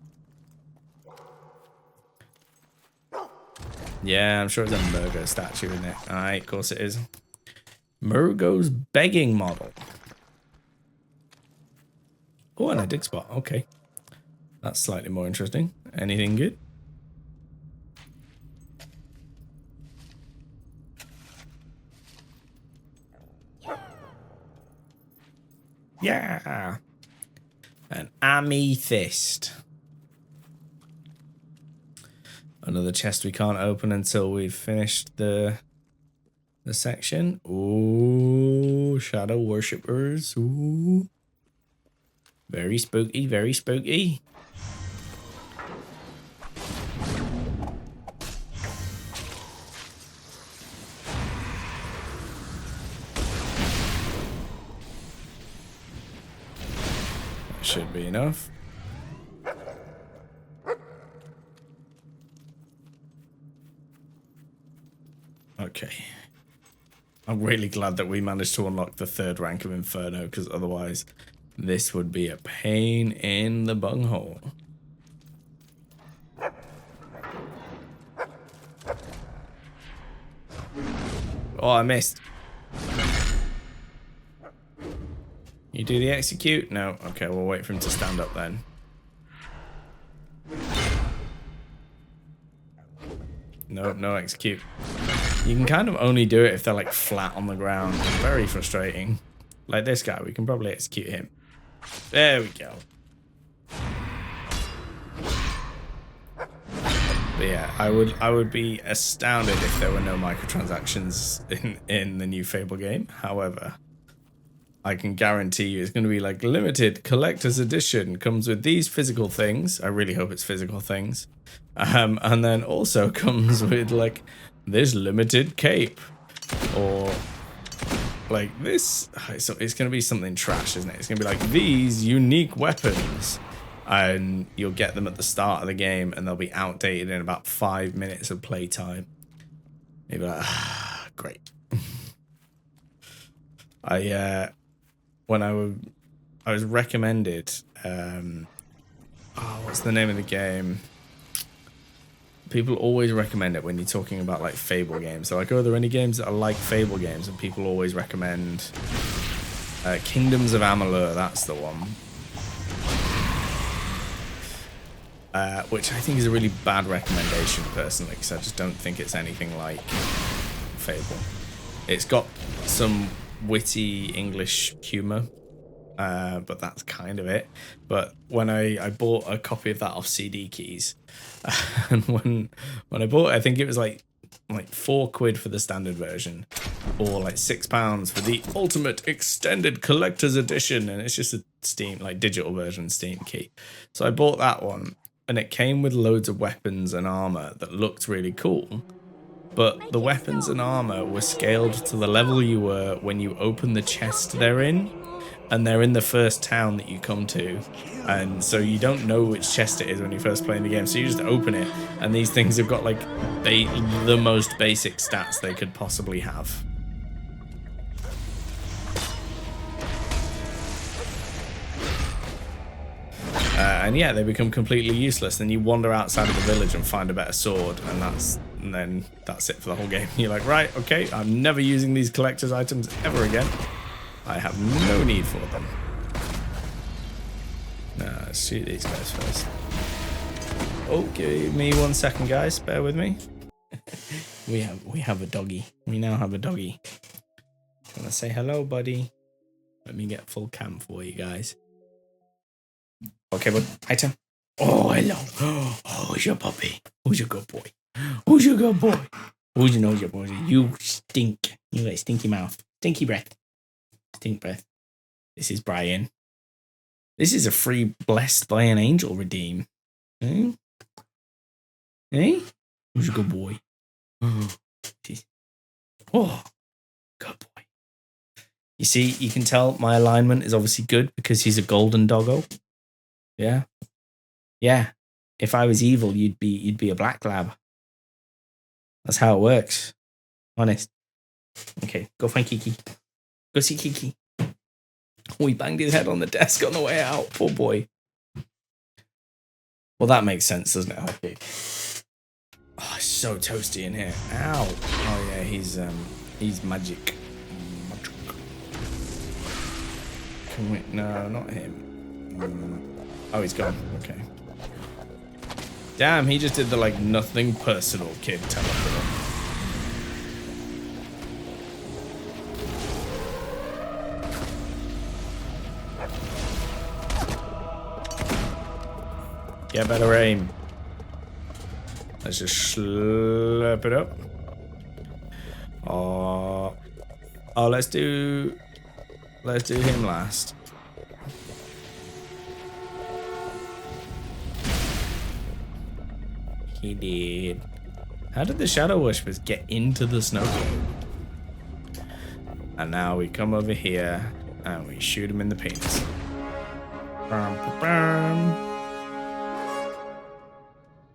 Yeah, I'm sure it's a Murgo statue, isn't it? Alright, of course it is. Murgo's begging model. Oh, and a dig spot. Okay. That's slightly more interesting. Anything good? Yeah. An amethyst. Another chest we can't open until we've finished the section. Ooh, shadow worshippers. Ooh. Very spooky, very spooky. enough. Okay. I'm really glad that we managed to unlock the 3rd rank of Inferno, because otherwise this would be a pain in the bunghole. Oh, I missed. You do the execute? No. Okay, we'll wait for him to stand up then. No, no execute. You can kind of only do it if they're like flat on the ground. Very frustrating. Like this guy, we can probably execute him. There we go. But yeah, I would be astounded if there were no microtransactions in the new Fable game. However, I can guarantee you it's going to be like limited collector's edition, comes with these physical things. I really hope it's physical things. And then also comes with like this limited cape, or like this. So it's going to be something trash, isn't it? It's going to be like these unique weapons, and you'll get them at the start of the game, and they'll be outdated in about 5 minutes of playtime. You'll be like, ah, great. When I was recommended, what's the name of the game? People always recommend it when you're talking about like Fable games. So like, are there any games that are like Fable games? And people always recommend Kingdoms of Amalur. That's the one. Which I think is a really bad recommendation personally, because I just don't think it's anything like Fable. It's got some witty English humor, but that's kind of it. But when I bought a copy of that off CD Keys, and when I bought it, I think it was like £4 for the standard version, or like £6 for the ultimate extended collector's edition, and it's just a Steam, like digital version Steam key. So I bought that one, and it came with loads of weapons and armor that looked really cool. But the weapons and armor were scaled to the level you were when you open the chest they're in. And they're in the first town that you come to. And so you don't know which chest it is when you first play in the game. So you just open it, and these things have got like the most basic stats they could possibly have. And yeah, they become completely useless. Then you wander outside of the village and find a better sword, and then that's it for the whole game. You're like, right, okay, I'm never using these collector's items ever again. I have no need for them. No, let's shoot these guys first. Oh, give me 1 second, guys. Bear with me. we have a doggy. We now have a doggy. Want to say hello, buddy? Let me get full cam for you guys. Okay, bud. Hi, Tim. Oh, hello. Oh, who's your puppy? Who's your good boy? Who's your good boy? Who's your nose, your boy? You stink. You got a stinky mouth. Stinky breath. Stink breath. This is Brian. This is a free blessed by an angel redeem. Eh? Eh? Who's your good boy? Oh, good boy. You see, you can tell my alignment is obviously good because he's a golden doggo. Yeah. Yeah. If I was evil, you'd be a black lab. That's how it works. Honest. Okay, go find Kiki. Go see Kiki. Oh, he banged his head on the desk on the way out. Poor boy. Well, that makes sense, doesn't it? Okay. Oh, it's so toasty in here. Ow. Oh yeah, he's magic. Can we? No, not him. Oh, he's gone. Okay. Damn, he just did the like nothing personal kid teleport. Get better aim. Let's just slurp it up. Oh, let's do him last. He did. How did the Shadow Worshippers get into the Snowglobe? And now we come over here and we shoot him in the penis.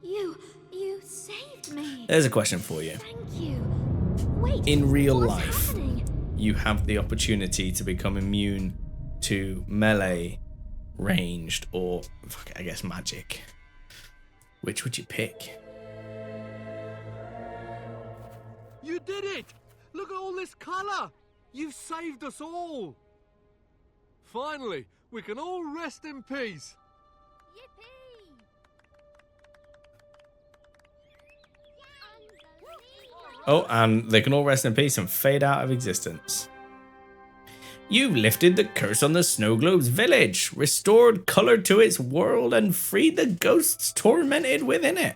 You saved me. There's a question for you. Thank you. Wait. In real what's life, happening? you have the opportunity to become immune to melee, ranged, or I guess magic. Which would you pick? You did it! Look at all this colour! You've saved us all! Finally, we can all rest in peace. Oh, and they can all rest in peace and fade out of existence. You lifted the curse on the Snowglobe's village, restored color to its world, and freed the ghosts tormented within it.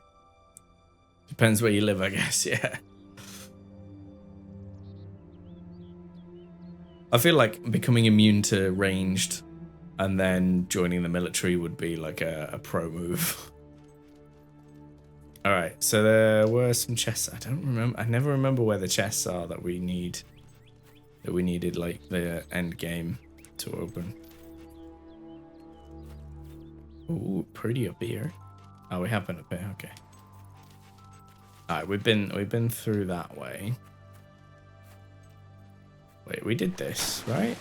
Depends where you live, I guess, yeah. I feel like becoming immune to ranged and then joining the military would be like a pro move. Alright, so there were some chests. I never remember where the chests are that we need. That we needed like the end game to open. Ooh, pretty up here. Oh, we have been up here, okay. Alright, we've been through that way. Wait, we did this, right?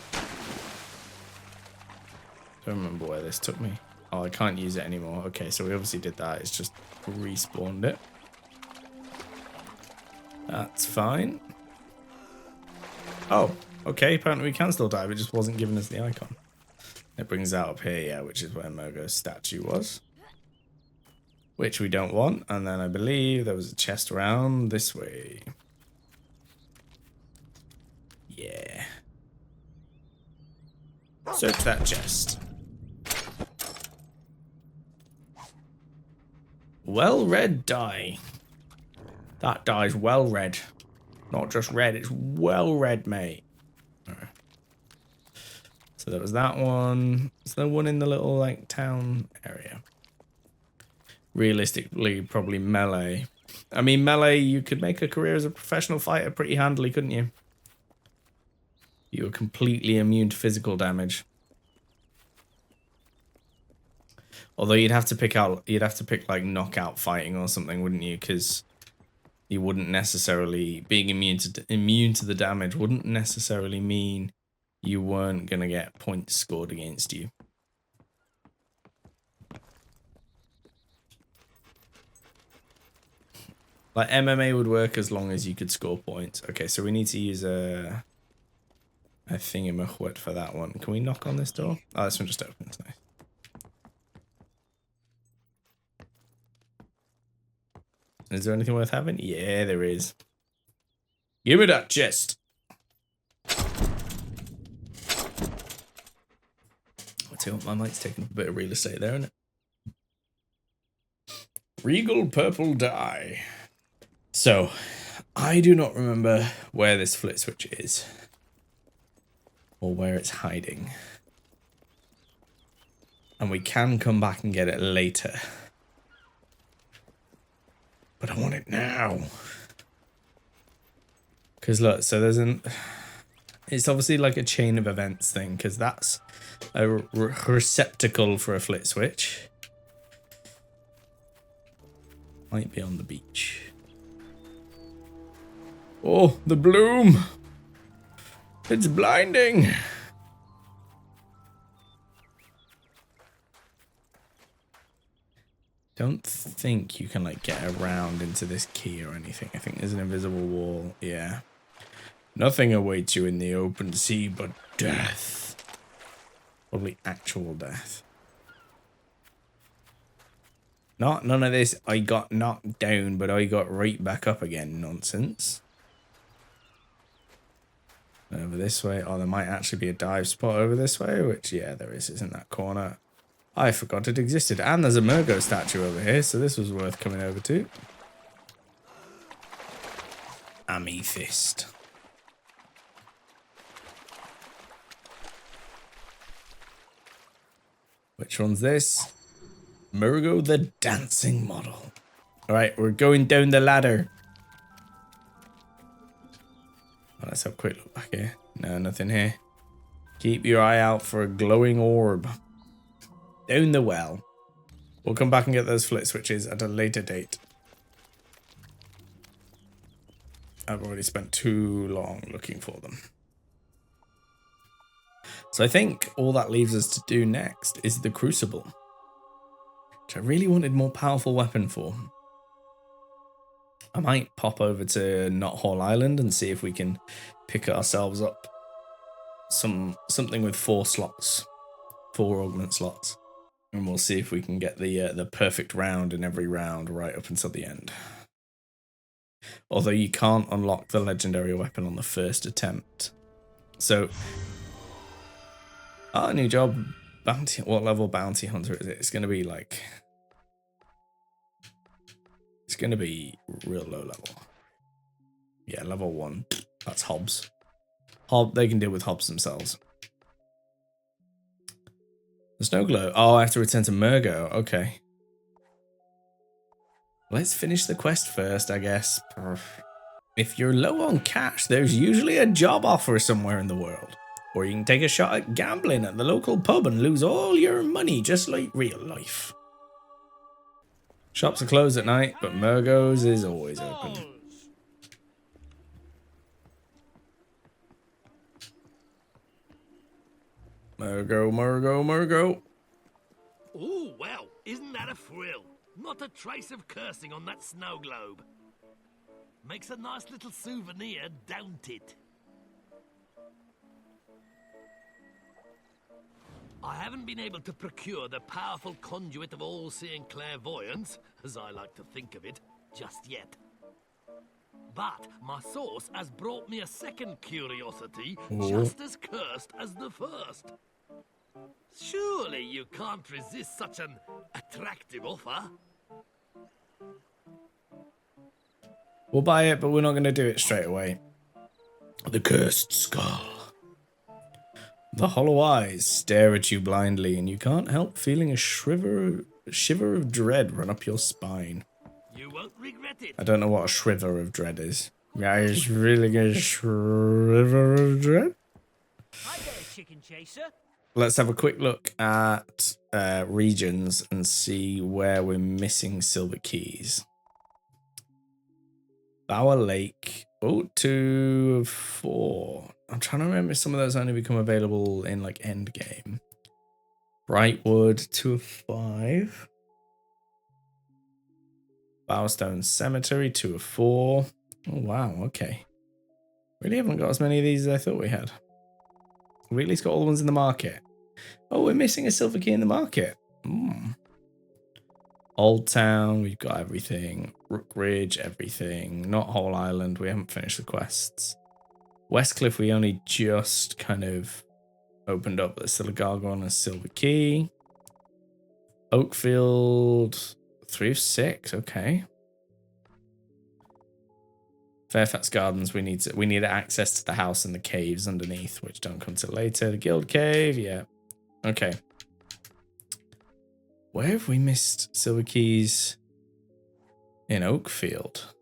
Don't remember where this took me. Oh, I can't use it anymore. Okay, so we obviously did that. It's just respawned it. That's fine. Oh, okay. Apparently we can still dive. It just wasn't giving us the icon. It brings out up here, yeah, which is where Murgo's statue was. Which we don't want. And then I believe there was a chest around this way. Yeah. Search that chest. Well-read die. That die's well-read. Not just red, it's well-read, mate. Right. So there was that one. Is there one in the little, like, town area? Realistically, probably melee. I mean, melee, you could make a career as a professional fighter pretty handily, couldn't you? You were completely immune to physical damage. Although you'd have to pick like knockout fighting or something, wouldn't you? Because you wouldn't necessarily being immune to the damage wouldn't necessarily mean you weren't gonna get points scored against you. Like MMA would work as long as you could score points. Okay, so we need to use a thingamahwit for that one. Can we knock on this door? Oh, this one just opens. Nice. Is there anything worth having? Yeah, there is. Give me that chest. I'll tell you what, my mic's taking up a bit of real estate there, isn't it? Regal purple dye. So, I do not remember where this flit switch is. Or where it's hiding. And we can come back and get it later. But I want it now. Because look, so there's it's obviously like a chain of events thing, because that's a receptacle for a flit switch. Might be on the beach. Oh, the bloom! It's blinding! Don't think you can like get around into this key or anything. I think there's an invisible wall. Yeah. Nothing awaits you in the open sea but death. Probably actual death. None of this I got knocked down but I got right back up again nonsense. Over this way. Oh, there might actually be a dive spot over this way, which yeah, there is in that corner. I forgot it existed. And there's a Murgo statue over here, so this was worth coming over to. Amethyst. Which one's this? Murgo the dancing model. Alright, we're going down the ladder. Oh, let's have a quick look back here. No, nothing here. Keep your eye out for a glowing orb. Down the well. We'll come back and get those flit switches at a later date. I've already spent too long looking for them. So I think all that leaves us to do next is the Crucible, which I really wanted more powerful weapon for. I might pop over to Knot Hall Island and see if we can pick ourselves up something with 4 slots, 4 augment slots, and we'll see if we can get the perfect round in every round right up until the end. Although you can't unlock the legendary weapon on the first attempt. So, our new job, bounty. What level bounty hunter is it? It's going to be like, it's going to be real low level. Yeah, level 1. That's Hobbs. They can deal with Hobbs themselves. The Snowglobe. Oh, I have to return to Murgo. Okay. Let's finish the quest first, I guess. If you're low on cash, there's usually a job offer somewhere in the world. Or you can take a shot at gambling at the local pub and lose all your money, just like real life. Shops are closed at night, but Murgo's is always open. Murgo. Oh, well, isn't that a thrill? Not a trace of cursing on that snow globe. Makes a nice little souvenir, don't it? I haven't been able to procure the powerful conduit of all-seeing clairvoyance, as I like to think of it, just yet. But my source has brought me a second curiosity, just as cursed as the first. Surely you can't resist such an attractive offer. We'll buy it, but we're not going to do it straight away. The Cursed Skull. The hollow eyes stare at you blindly, and you can't help feeling a shiver of dread run up your spine. You won't regret it. I don't know what a shiver of dread is. Guys, really get a shiver of dread? Hi there, chicken chaser. Let's have a quick look at regions and see where we're missing silver keys. Bower Lake. Oh, 2 of 4. I'm trying to remember if some of those only become available in like end game. Brightwood, 2 of 5. Bowerstone Cemetery, 2 of 4. Oh, wow. Okay. Really haven't got as many of these as I thought we had. We at least got all the ones in the market. Oh, we're missing a silver key in the market. Old Town, we've got everything. Rookridge, everything. Not Whole Island, we haven't finished the quests. Westcliff, we only just kind of opened up. There's still a gargoyle and a silver key. Oakfield, 3 of 6, okay. Fairfax Gardens, we need access to the house and the caves underneath, which don't come till later. The Guild Cave, yeah. Okay. Where have we missed silver keys? In Oakfield.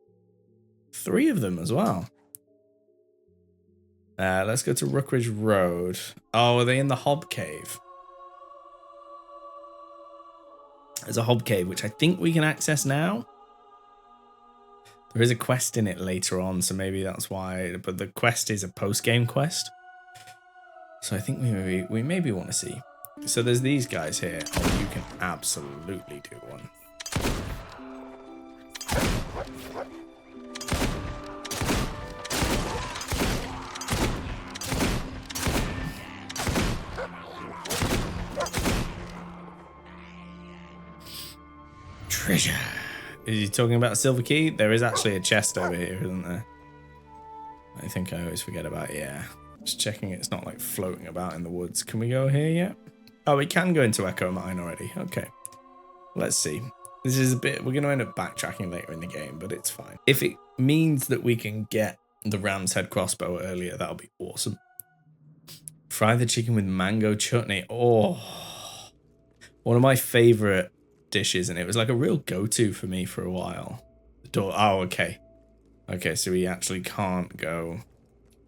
3 of them as well. Let's go to Rookridge Road. Oh, are they in the Hob Cave? There's a Hob Cave, which I think we can access now. There is a quest in it later on, so maybe that's why. But the quest is a post-game quest. So I think we maybe want to see. So there's these guys here. Oh, you can absolutely do one. Treasure. Is he talking about a silver key? There is actually a chest over here, isn't there? I think I always forget about it. Yeah. Just checking it's not like floating about in the woods. Can we go here yet? Oh, we can go into Echo Mine already. Okay. Let's see. This is a bit... We're going to end up backtracking later in the game, but it's fine. If it means that we can get the Ram's Head crossbow earlier, that'll be awesome. Fry the chicken with mango chutney. Oh. One of my favourite dishes, and it was like a real go-to for me for a while. Oh, okay. Okay, so we actually can't go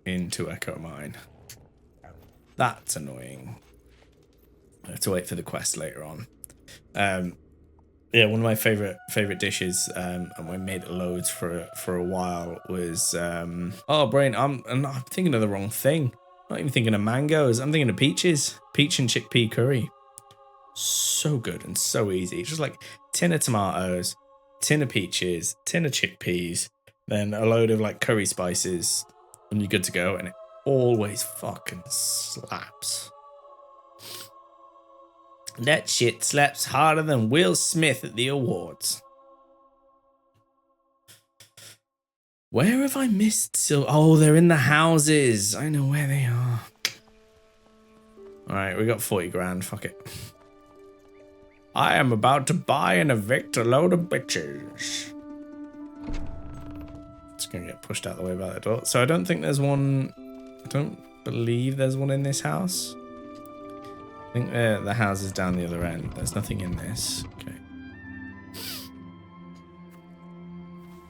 into Echo Mine. That's annoying. I have to wait for the quest later on. Yeah, one of my favorite dishes, and we made it loads for a while, was oh brain, I'm thinking of the wrong thing. I'm not even thinking of mangoes. I'm thinking of peaches. Peach and chickpea curry. So good and so easy. Just like tin of tomatoes, tin of peaches, tin of chickpeas, then a load of like curry spices, and you're good to go. And it always fucking slaps. That shit slaps harder than Will Smith at the awards. Where have I missed? Oh, they're in the houses. I know where they are. All right, we got 40 grand. Fuck it. I am about to buy and evict a load of bitches. It's gonna get pushed out the way by the door. So I don't think there's one. I don't believe there's one in this house. I think the house is down the other end. There's nothing in this. Okay.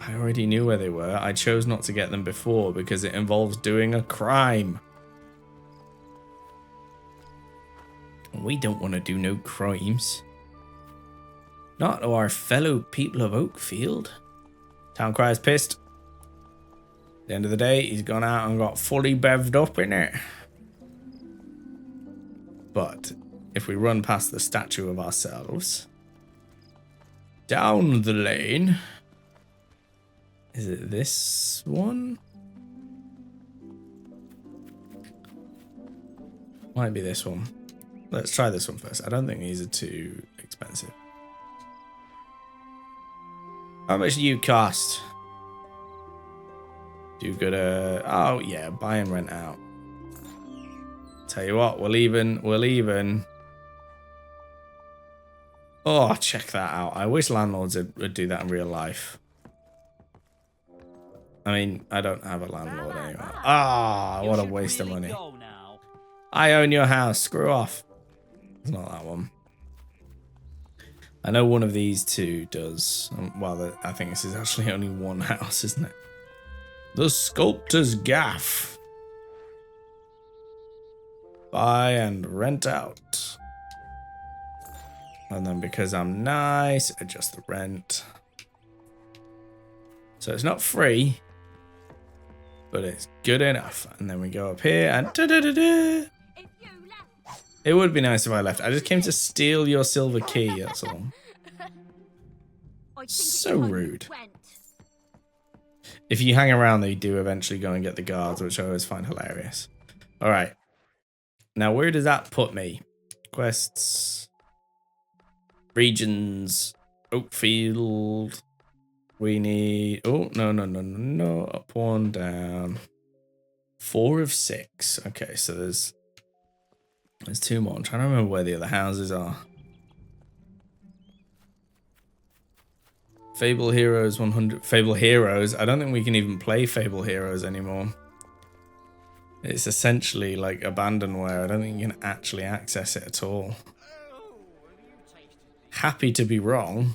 I already knew where they were. I chose not to get them before because it involves doing a crime. We don't want to do no crimes. Not to our fellow people of Oakfield. Town Crier's pissed. At the end of the day, he's gone out and got fully bevved up in it. But if we run past the statue of ourselves, down the lane, is it this one? Might be this one. Let's try this one first. I don't think these are too expensive. How much do you cost? You've got a... Oh, yeah, buy and rent out. Tell you what, we'll even. Oh, check that out. I wish landlords would do that in real life. I mean, I don't have a landlord anymore. Ah, what a waste of money. I own your house. Screw off. It's not that one. I know one of these two does. Well, I think this is actually only one house, isn't it? The Sculptor's Gaff. Buy and rent out. And then because I'm nice, adjust the rent. So it's not free, but it's good enough. And then we go up here and da-da-da-da. It would be nice if I left. I just came to steal your silver key, that's all. So rude. If you hang around, they do eventually go and get the guards, which I always find hilarious. All right. Now, where does that put me? Quests. Regions. Oakfield. We need... Oh, no. Up one, down. 4 of 6. Okay, so there's 2 more. I'm trying to remember where the other houses are. Fable Heroes 100. Fable Heroes. I don't think we can even play Fable Heroes anymore. It's essentially like abandonware. I don't think you can actually access it at all. Happy to be wrong.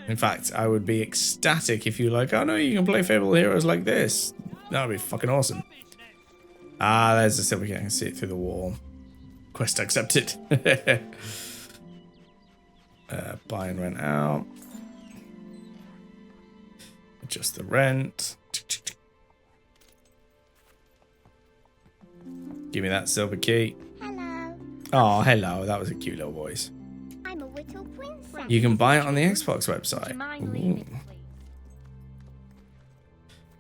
In fact, I would be ecstatic if you like, oh no, you can play Fable Heroes like this. That would be fucking awesome. Ah, there's the silver key. I can see it through the wall. Quest accepted. Buy and rent out. Adjust the rent. Give me that silver key. Hello. Oh, hello. That was a cute little voice. I'm a little princess. You can buy it on the Xbox website. Ooh.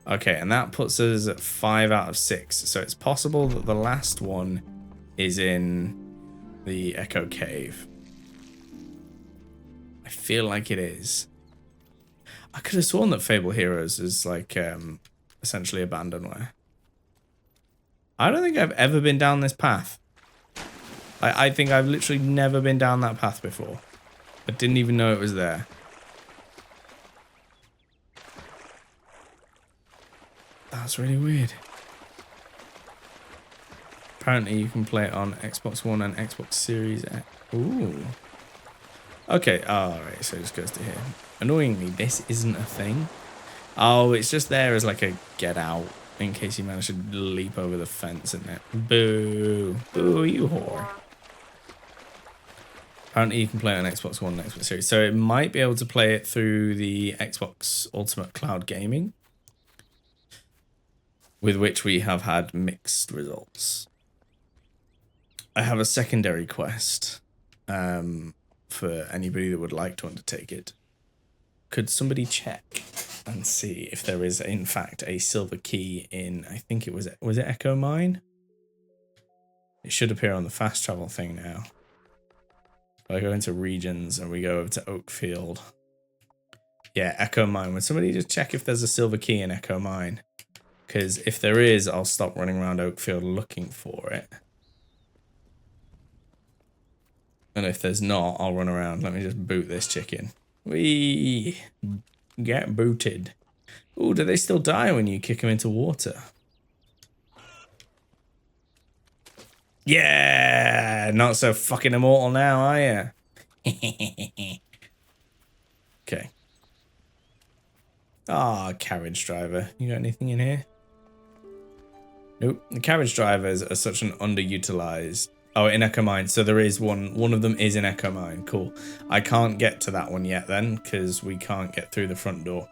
Okay, and that puts us at 5 out of 6. So it's possible that the last one is in the Echo Cave. I feel like it is. I could have sworn that Fable Heroes is like essentially abandonware. I don't think I've ever been down this path. I think I've literally never been down that path before. I didn't even know it was there. That's really weird. Apparently you can play it on Xbox One and Xbox Series X. Ooh. Okay, alright, so it just goes to here. Annoyingly, this isn't a thing. Oh, it's just there as like a get out in case you manage to leap over the fence in it. Boo. Boo, you whore. Apparently you can play it on Xbox One and Xbox Series. So it might be able to play it through the Xbox Ultimate Cloud Gaming, with which we have had mixed results. I have a secondary quest for anybody that would like to undertake it. Could somebody check and see if there is, in fact, a silver key in, I think it was it Echo Mine? It should appear on the fast travel thing now. If I go into regions and we go over to Oakfield. Yeah, Echo Mine. Would somebody just check if there's a silver key in Echo Mine? Because if there is, I'll stop running around Oakfield looking for it. And if there's not, I'll run around. Let me just boot this chicken. Wee! Get booted. Ooh, do they still die when you kick them into water? Yeah! Not so fucking immortal now, are you? Okay. Ah, carriage driver. You got anything in here? Nope. The carriage drivers are such an underutilized. Oh, in Echo Mine. So there is one. One of them is in Echo Mine. Cool. I can't get to that one yet then, because we can't get through the front door.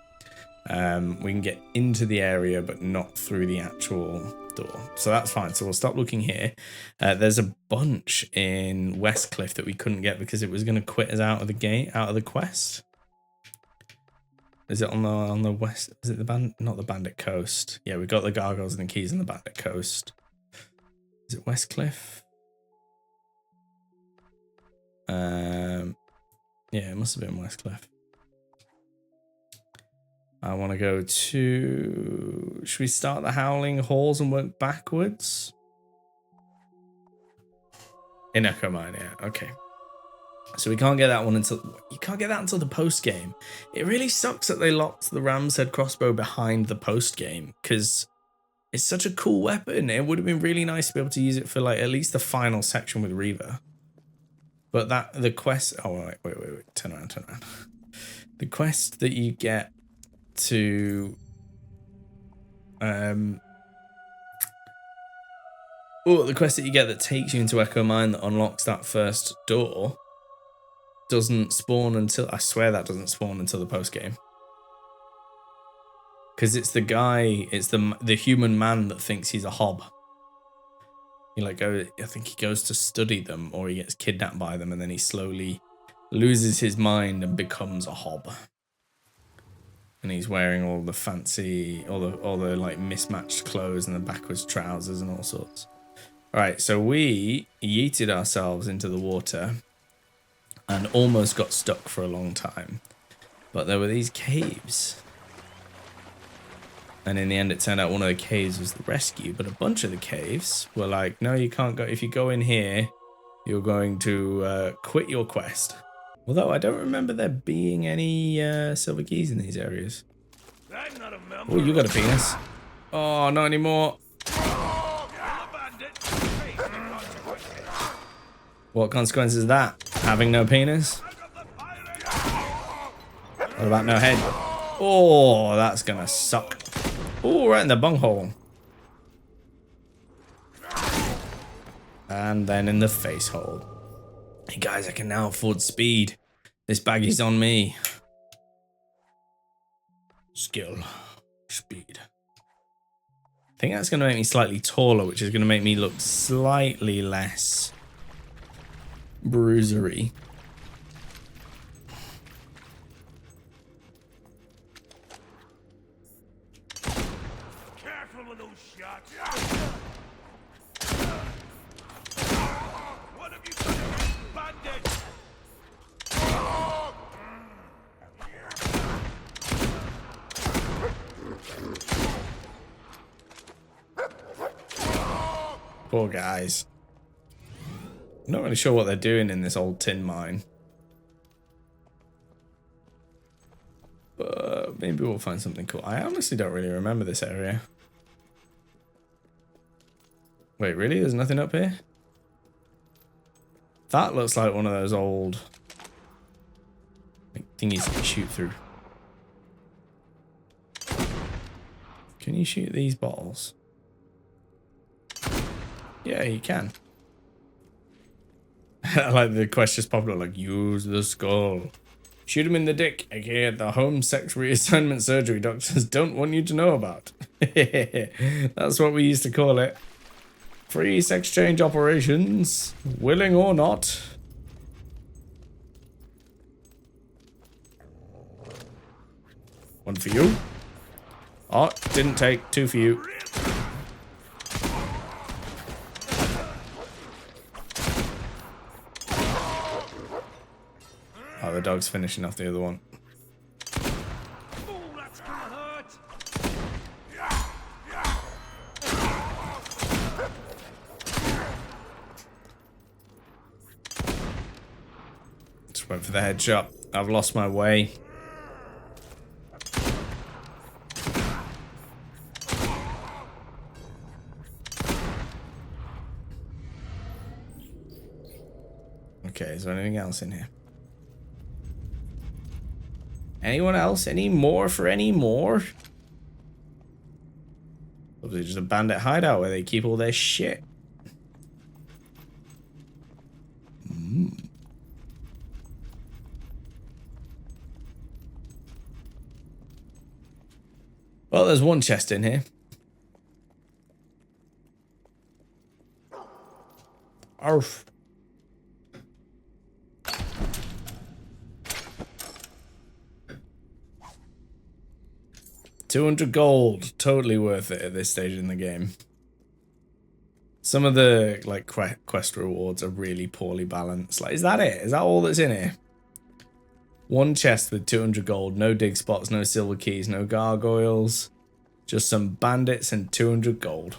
We can get into the area, but not through the actual door. So that's fine. So we'll stop looking here. There's a bunch in Westcliff that we couldn't get because it was going to quit us out of the gate, out of the quest. Is it on the west? Is it the not the Bandit Coast? Yeah, we've got the gargoyles and the keys on the Bandit Coast. Is it Westcliff? Yeah, it must have been Westcliff. I want to go to... Should we start the Howling Halls and work backwards? In Echo Mine, yeah, okay. So we can't get that one until... You can't get that until the post-game. It really sucks that they locked the Ram's Head crossbow behind the post-game, because it's such a cool weapon. It would have been really nice to be able to use it for, like, at least the final section with Reva. But the quest... Oh, wait. Turn around. The quest that you get to... the quest that you get that takes you into Echo Mine that unlocks that first door doesn't spawn until... I swear that doesn't spawn until the post-game. Because it's the guy... It's the human man that thinks he's a hob. I think he goes to study them, or he gets kidnapped by them, and then he slowly loses his mind and becomes a hob. And he's wearing all the fancy, all the like mismatched clothes and the backwards trousers and all sorts. All right, so we yeeted ourselves into the water and almost got stuck for a long time. But there were these caves. And in the end, it turned out one of the caves was the rescue. But a bunch of the caves were like, no, you can't go. If you go in here, you're going to quit your quest. Although I don't remember there being any silver keys in these areas. Oh, you got a penis. Oh, not anymore. What consequence is that? Having no penis? What about no head? Oh, that's gonna suck. Oh, right in the bunghole. And then in the face hole. Hey guys, I can now afford speed. This baggy's on me. Skill. Speed. I think that's going to make me slightly taller, which is going to make me look slightly less bruisery. Careful with those shots. What have you done, bandit? Poor guys. I'm not really sure what they're doing in this old tin mine. But maybe we'll find something cool. I honestly don't really remember this area. Wait, really? There's nothing up here? That looks like one of those old thingies you can shoot through. Can you shoot these bottles? Yeah, you can. I like the question just popped up, like, use the skull. Shoot him in the dick, aka the home sex reassignment surgery doctors don't want you to know about. That's what we used to call it. Free sex change operations, willing or not. One for you. Oh, didn't take. Two for you. Oh, the dog's finishing off the other one. Oh, that's gonna hurt. Just went for the headshot. I've lost my way. Okay, is there anything else in here? Anyone else? Any more for any more? Obviously just a bandit hideout where they keep all their shit. Well, there's one chest in here. Arf. $200 gold, totally worth it at this stage in the game. Some of the like quest rewards are really poorly balanced. Like, is that it? Is that all that's in here? One chest with 200 gold, no dig spots, no silver keys, no gargoyles, just some bandits and 200 gold.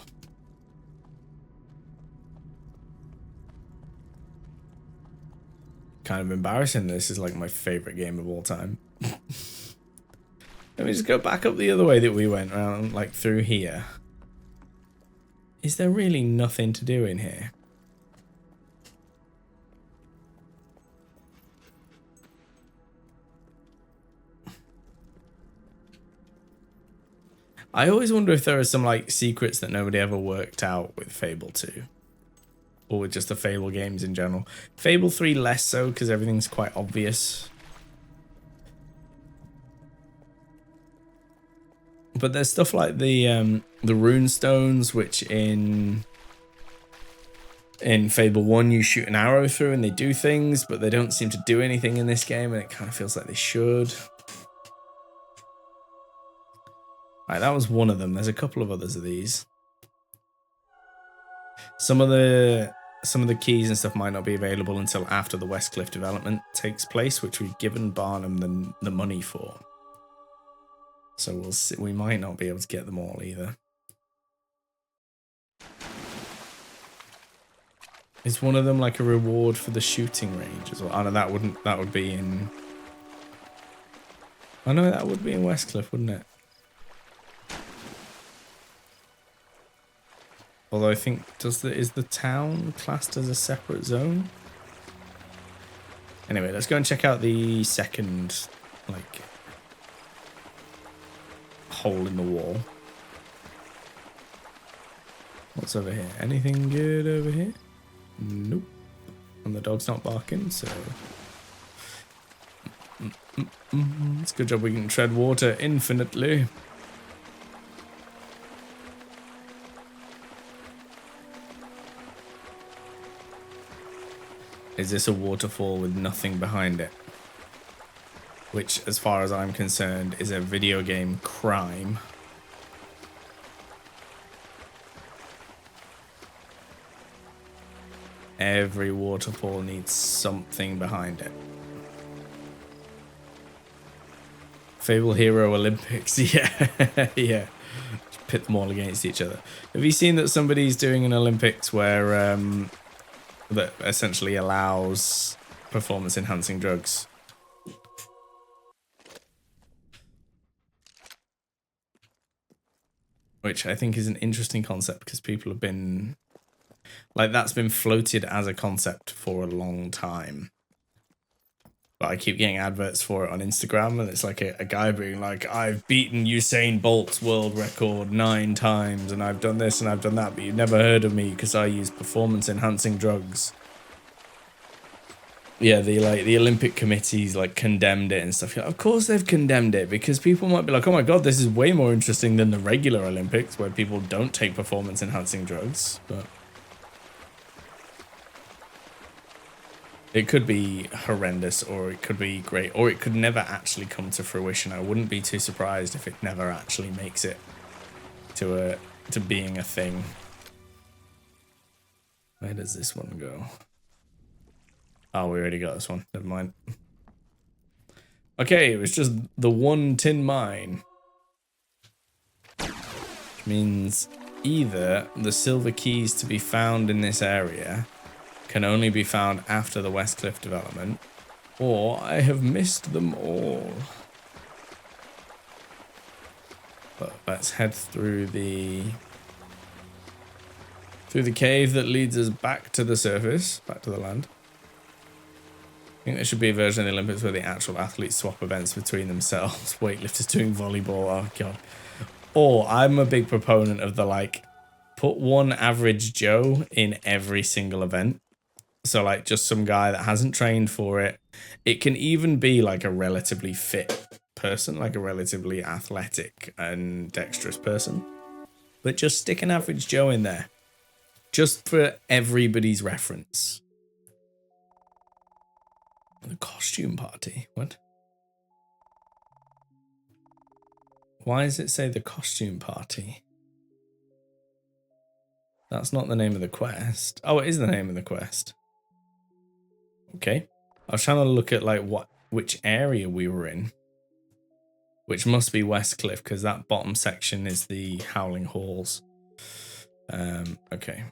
Kind of embarrassing. This is like my favorite game of all time. Let me just go back up the other way that we went around, like through here. Is there really nothing to do in here? I always wonder if there are some like secrets that nobody ever worked out with Fable 2. Or with just the Fable games in general. Fable 3 less so because everything's quite obvious. But there's stuff like the rune stones, which in Fable 1 you shoot an arrow through and they do things, but they don't seem to do anything in this game, and it kind of feels like they should. Alright, that was one of them. There's a couple of others of these. Some of the keys and stuff might not be available until after the Westcliff development takes place, which we've given Barnum the money for. So we'll see. We might not be able to get them all either. Is one of them like a reward for the shooting range as well? Oh no, that would be in. Oh no, that would be in Westcliff, wouldn't it? Although I think is the town classed as a separate zone? Anyway, let's go and check out the second like hole in the wall. What's over here? Anything good over here? Nope. And the dog's not barking, so it's a good job we can tread water infinitely. Is this a waterfall with nothing behind it? Which, as far as I'm concerned, is a video game crime. Every waterfall needs something behind it. Fable Hero Olympics, yeah, yeah. Pit them all against each other. Have you seen that somebody's doing an Olympics where that essentially allows performance-enhancing drugs? Which I think is an interesting concept because people have been... Like, that's been floated as a concept for a long time. But I keep getting adverts for it on Instagram, and it's like a guy being like, I've beaten Usain Bolt's world record 9 times, and I've done this and I've done that, but you've never heard of me because I use performance-enhancing drugs. Yeah, the Olympic committees like condemned it and stuff. Of course they've condemned it, because people might be like, oh my god, this is way more interesting than the regular Olympics where people don't take performance-enhancing drugs. But it could be horrendous, or it could be great, or it could never actually come to fruition. I wouldn't be too surprised if it never actually makes it to being a thing. Where does this one go? Oh, we already got this one. Never mind. Okay, it was just the one tin mine. Which means either the silver keys to be found in this area can only be found after the West Cliff development, or I have missed them all. But let's head through the cave that leads us back to the surface, back to the land. I think there should be a version of the Olympics where the actual athletes swap events between themselves. Weightlifters doing volleyball, oh god. Or I'm a big proponent of the like, put one average Joe in every single event. So like just some guy that hasn't trained for it. It can even be like a relatively fit person, like a relatively athletic and dexterous person. But just stick an average Joe in there. Just for everybody's reference. The costume party? What? Why does it say the costume party? That's not the name of the quest. Oh, it is the name of the quest. Okay. I was trying to look at like which area we were in. Which must be West Cliff, because that bottom section is the Howling Halls. Okay.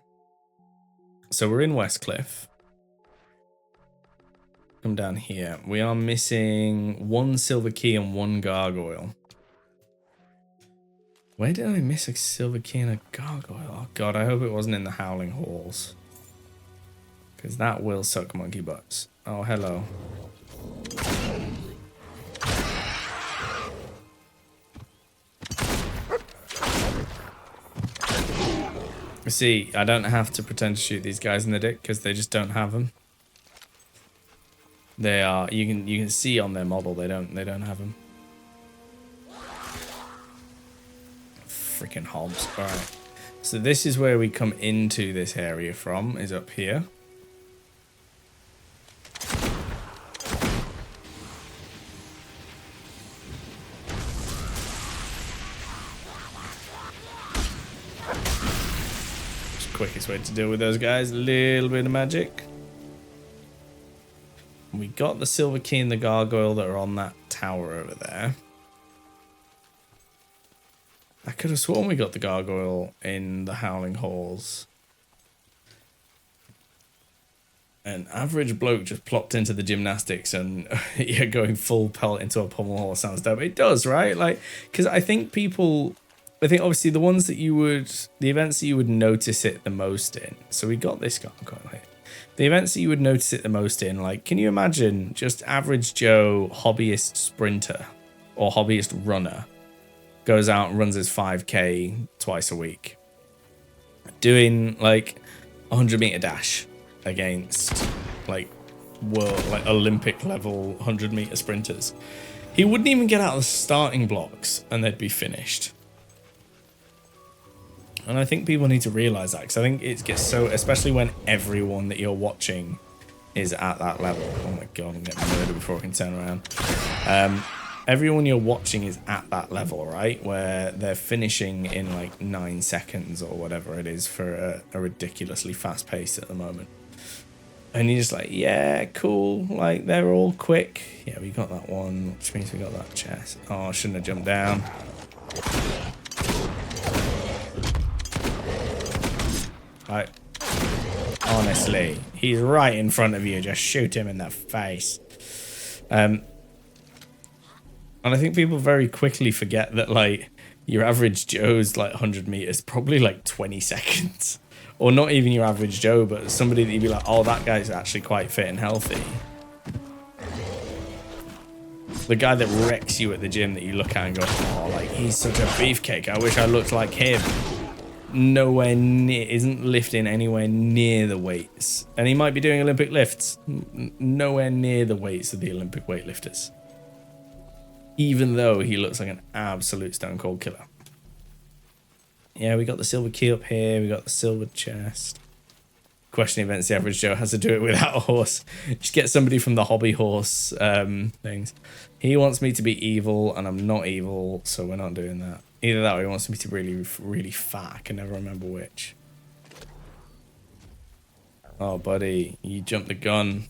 So we're in West Cliff. Come down here. We are missing 1 silver key and 1 gargoyle. Where did I miss a silver key and a gargoyle? Oh god, I hope it wasn't in the Howling Halls. Because that will suck monkey butts. Oh, hello. See, I don't have to pretend to shoot these guys in the dick because they just don't have them. They are, you can see on their model they don't have them. Freaking hobs. All right. So this is where we come into this area from, is up here. Quickest way to deal with those guys, a little bit of magic. We got the silver key and the gargoyle that are on that tower over there. I could have sworn we got the gargoyle in the Howling Halls. An average bloke just plopped into the gymnastics and yeah, going full pelt into a pommel horse sounds dope. It does, right? Like, because I think obviously the ones that the events that you would notice it the most in. So we got this gargoyle here. The events that you would notice it the most in, like, can you imagine just average Joe hobbyist sprinter or hobbyist runner goes out and runs his 5K twice a week, doing like 100-meter dash against like Olympic level 100-meter sprinters. He wouldn't even get out of the starting blocks and they'd be finished. And I think people need to realize that, because I think it gets so, especially when everyone that you're watching is at that level. Oh my god, I'm getting murdered before I can turn around. Everyone you're watching is at that level, right? Where they're finishing in like 9 seconds or whatever it is for a ridiculously fast pace at the moment. And you're just like, yeah, cool. Like, they're all quick. Yeah, we got that one, which means we got that chest. Oh, I shouldn't have jumped down. Like, honestly, he's right in front of you. Just shoot him in the face. And I think people very quickly forget that, like, your average Joe's like 100 meters, probably like 20 seconds. Or not even your average Joe, but somebody that you'd be like, oh, that guy's actually quite fit and healthy. The guy that wrecks you at the gym that you look at and go, oh, like, he's such a beefcake. I wish I looked like him. Nowhere near, isn't lifting anywhere near the weights. And he might be doing Olympic lifts. Nowhere near the weights of the Olympic weightlifters. Even though he looks like an absolute stone cold killer. Yeah, we got the silver key up here. We got the silver chest. Question events the average Joe has to do it without a horse. Just get somebody from the hobby horse things. He wants me to be evil, and I'm not evil, so we're not doing that. Either that or he wants me to be really, really fat. I can never remember which. Oh, buddy, you jumped the gun.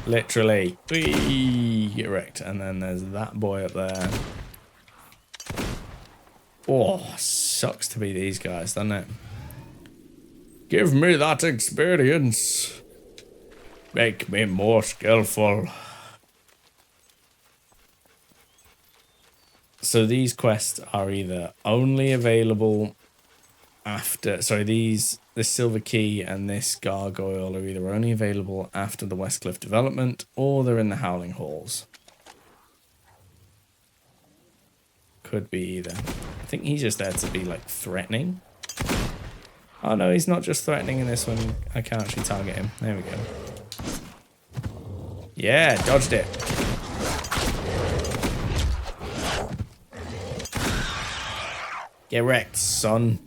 Literally. Whee! Get wrecked. And then there's that boy up there. Oh, sucks to be these guys, doesn't it? Give me that experience. Make me more skillful. So these quests are either only available after... Sorry, this silver key and this gargoyle are either only available after the Westcliff development or they're in the Howling Halls. Could be either. I think he's just there to be, like, threatening. Oh, no, he's not just threatening in this one. I can actually target him. There we go. Yeah, dodged it. Get wrecked, son.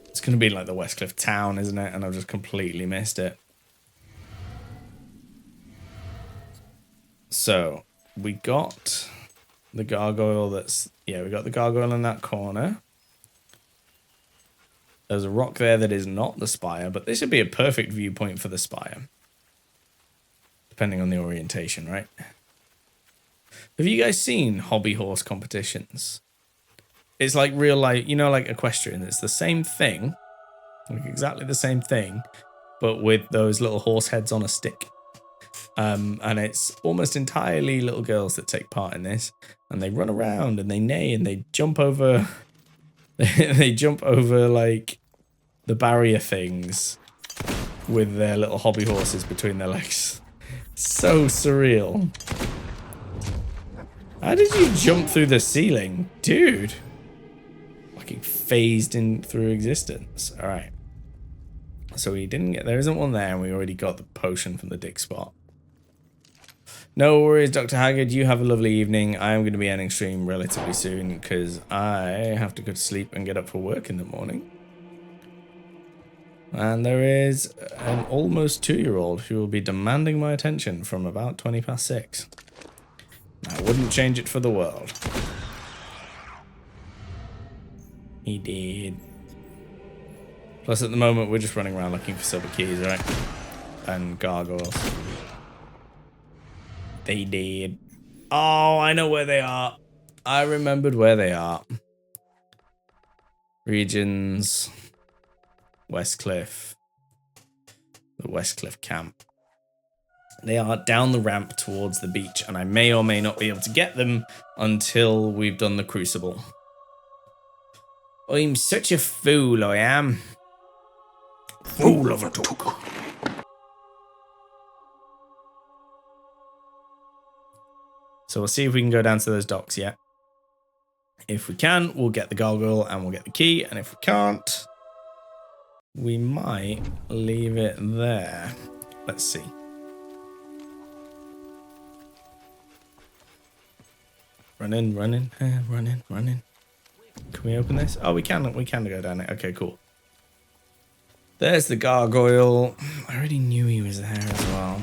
It's going to be like the Westcliff town, isn't it? And I've just completely missed it. So, we got the gargoyle that's... Yeah, we got the gargoyle in that corner. There's a rock there that is not the spire, but this would be a perfect viewpoint for the spire. Depending on the orientation, right? Have you guys seen hobby horse competitions? It's like real life, you know, like equestrian. It's the same thing, like exactly the same thing, but with those little horse heads on a stick. And it's almost entirely little girls that take part in this, and they run around and they neigh and they jump over, they jump over like the barrier things with their little hobby horses between their legs. So surreal. How did you jump through the ceiling? Dude. Fucking phased in through existence. Alright. So we didn't get... There isn't one there, and we already got the potion from the dig spot. No worries, Dr. Haggard. You have a lovely evening. I am going to be ending stream relatively soon, because I have to go to sleep and get up for work in the morning. And there is an almost 2-year-old who will be demanding my attention from about 6:20. I wouldn't change it for the world. He did. Plus, at the moment, we're just running around looking for silver keys, right? And gargoyles. They did. Oh, I know where they are. I remembered where they are. Regions. Westcliff. The Westcliff camp. They are down the ramp towards the beach, and I may or may not be able to get them until we've done the crucible. I'm such a fool, I am. Fool of a took. So we'll see if we can go down to those docks yet. If we can, we'll get the gargoyle and we'll get the key, and if we can't, we might leave it there. Let's see. Running. Can we open this? Oh, we can go down it. Okay, cool. There's the gargoyle. I already knew he was there as well.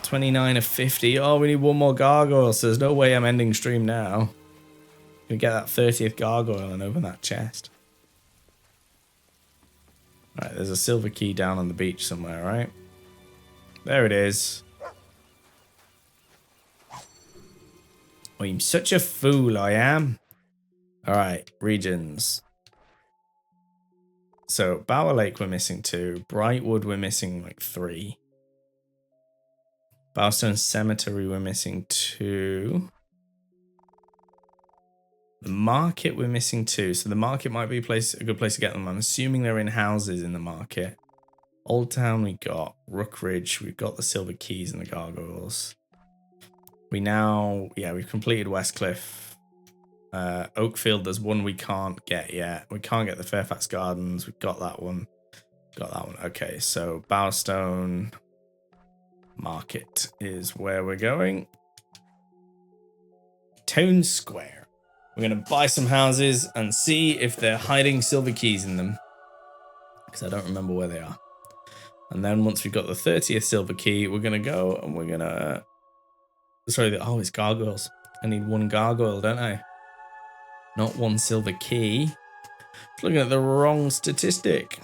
29 of 50. Oh, we need one more gargoyle, so there's no way I'm ending stream now. We get that 30th gargoyle and open that chest. Right, there's a silver key down on the beach somewhere, right? There it is. I'm such a fool, I am. Alright, regions. So, Bower Lake we're missing 2. Brightwood we're missing like 3. Bowerstone Cemetery we're missing 2. The market we're missing 2. So the market might be a good place to get them. I'm assuming they're in houses in the market. Old Town we got. Rookridge, we've got the Silver Keys and the Gargoyles. We now, yeah, we've completed Westcliff. Oakfield, there's one we can't get yet. We can't get the Fairfax Gardens. We've got that one. Got that one. Okay, so Bowstone Market is where we're going. Town Square. We're going to buy some houses and see if they're hiding silver keys in them. Because I don't remember where they are. And then once we've got the 30th silver key, we're going to go and we're going to... Sorry, oh, it's gargoyles. I need one gargoyle, don't I? Not one silver key. Looking at the wrong statistic.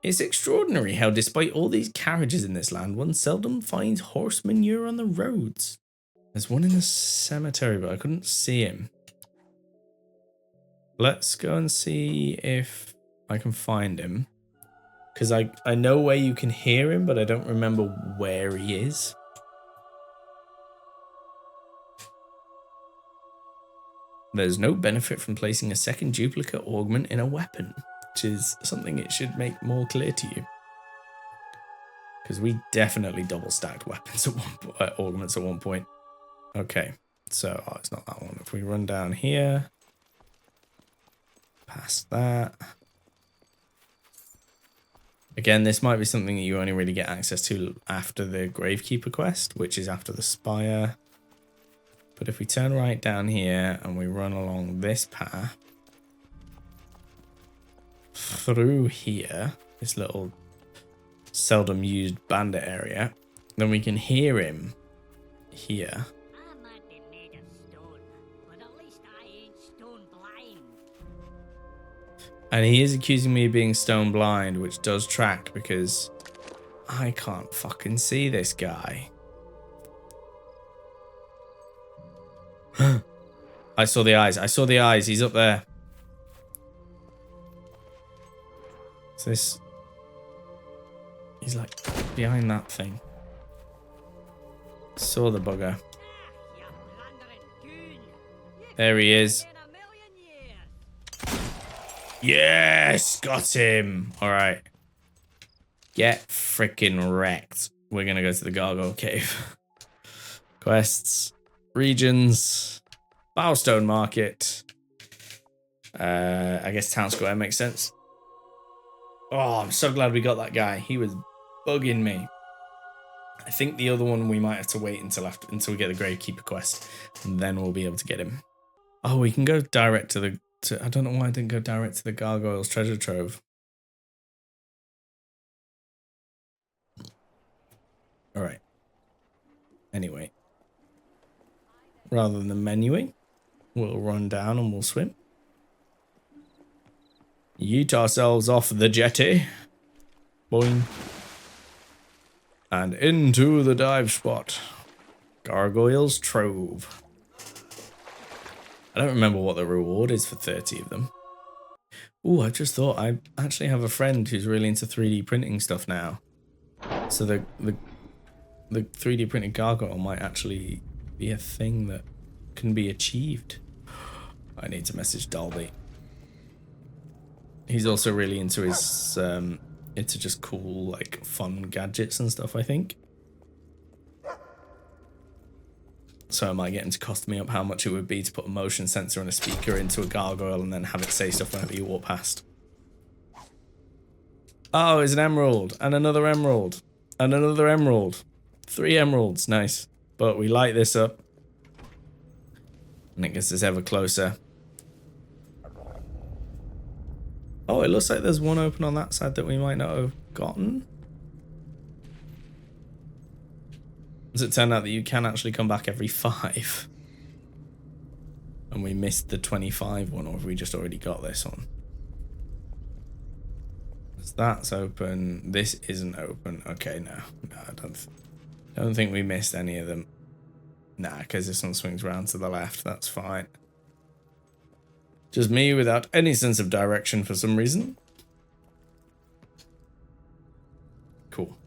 It's extraordinary how despite all these carriages in this land, one seldom finds horse manure on the roads. There's one in the cemetery, but I couldn't see him. Let's go and see if I can find him. Because I know where you can hear him, but I don't remember where he is. There's no benefit from placing a second duplicate augment in a weapon, which is something it should make more clear to you. Because we definitely double stacked weapons at augments at one point. Okay, so it's not that one. If we run down here, past that. Again, this might be something that you only really get access to after the Gravekeeper quest, which is after the Spire. But if we turn right down here and we run along this path through here, this little seldom used bandit area, then we can hear him here. I might be made of stone, but at least I ain't stone blind. And he is accusing me of being stone blind, which does track because I can't fucking see this guy. I saw the eyes. I saw the eyes. He's up there. Is this... He's like behind that thing. Saw the bugger. There he is. Yes! Got him! Alright. Get freaking wrecked. We're gonna go to the Gargoyle Cave. Quests. Regions. Bowstone Market. I guess Town Square makes sense. Oh, I'm so glad we got that guy. He was bugging me. I think the other one we might have to wait until we get the Gravekeeper quest, and then we'll be able to get him. Oh, we can go direct to the... I don't know why I didn't go direct to the Gargoyles treasure trove. All right. Anyway. Rather than menuing, we'll run down and we'll swim. Yeet ourselves off the jetty. Boing. And into the dive spot. Gargoyles Trove. I don't remember what the reward is for 30 of them. Ooh, I just thought I actually have a friend who's really into 3D printing stuff now. So the 3D printed gargoyle might actually be a thing that can be achieved. I need to message Dalby. He's also really into his into just cool, like, fun gadgets and stuff, I think. So I might get him to cost me up how much it would be to put a motion sensor and a speaker into a gargoyle and then have it say stuff whenever you walk past. Oh, it's an emerald. And another emerald. And another emerald. 3 emeralds. Nice. But we light this up. And it gets us ever closer. Oh, it looks like there's one open on that side that we might not have gotten. Does it turn out that you can actually come back every 5? And we missed the 25 one, or have we just already got this one? So that's open. This isn't open. Okay, no, I don't think we missed any of them. Nah, because this one swings round to the left. That's fine. Just me without any sense of direction for some reason. Cool.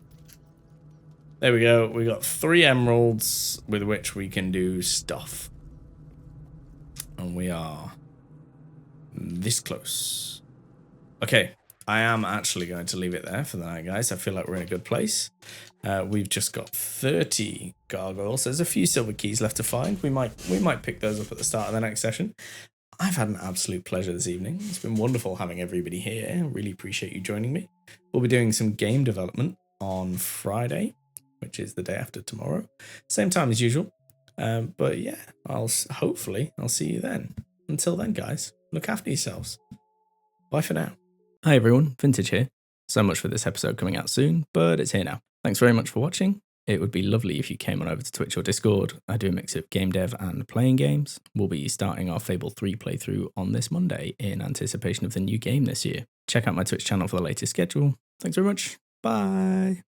There we go. We got 3 emeralds with which we can do stuff. And we are this close. Okay. I am actually going to leave it there for the night, guys. I feel like we're in a good place. We've just got 30 gargoyles. There's a few silver keys left to find. We might pick those up at the start of the next session. I've had an absolute pleasure this evening. It's been wonderful having everybody here. Really appreciate you joining me. We'll be doing some game development on Friday, which is the day after tomorrow. Same time as usual. But yeah, hopefully I'll see you then. Until then, guys, look after yourselves. Bye for now. Hi everyone, Vintage here. So much for this episode coming out soon, but it's here now. Thanks very much for watching. It would be lovely if you came on over to Twitch or Discord. I do a mix of game dev and playing games. We'll be starting our Fable 3 playthrough on this Monday in anticipation of the new game this year. Check out my Twitch channel for the latest schedule. Thanks very much. Bye.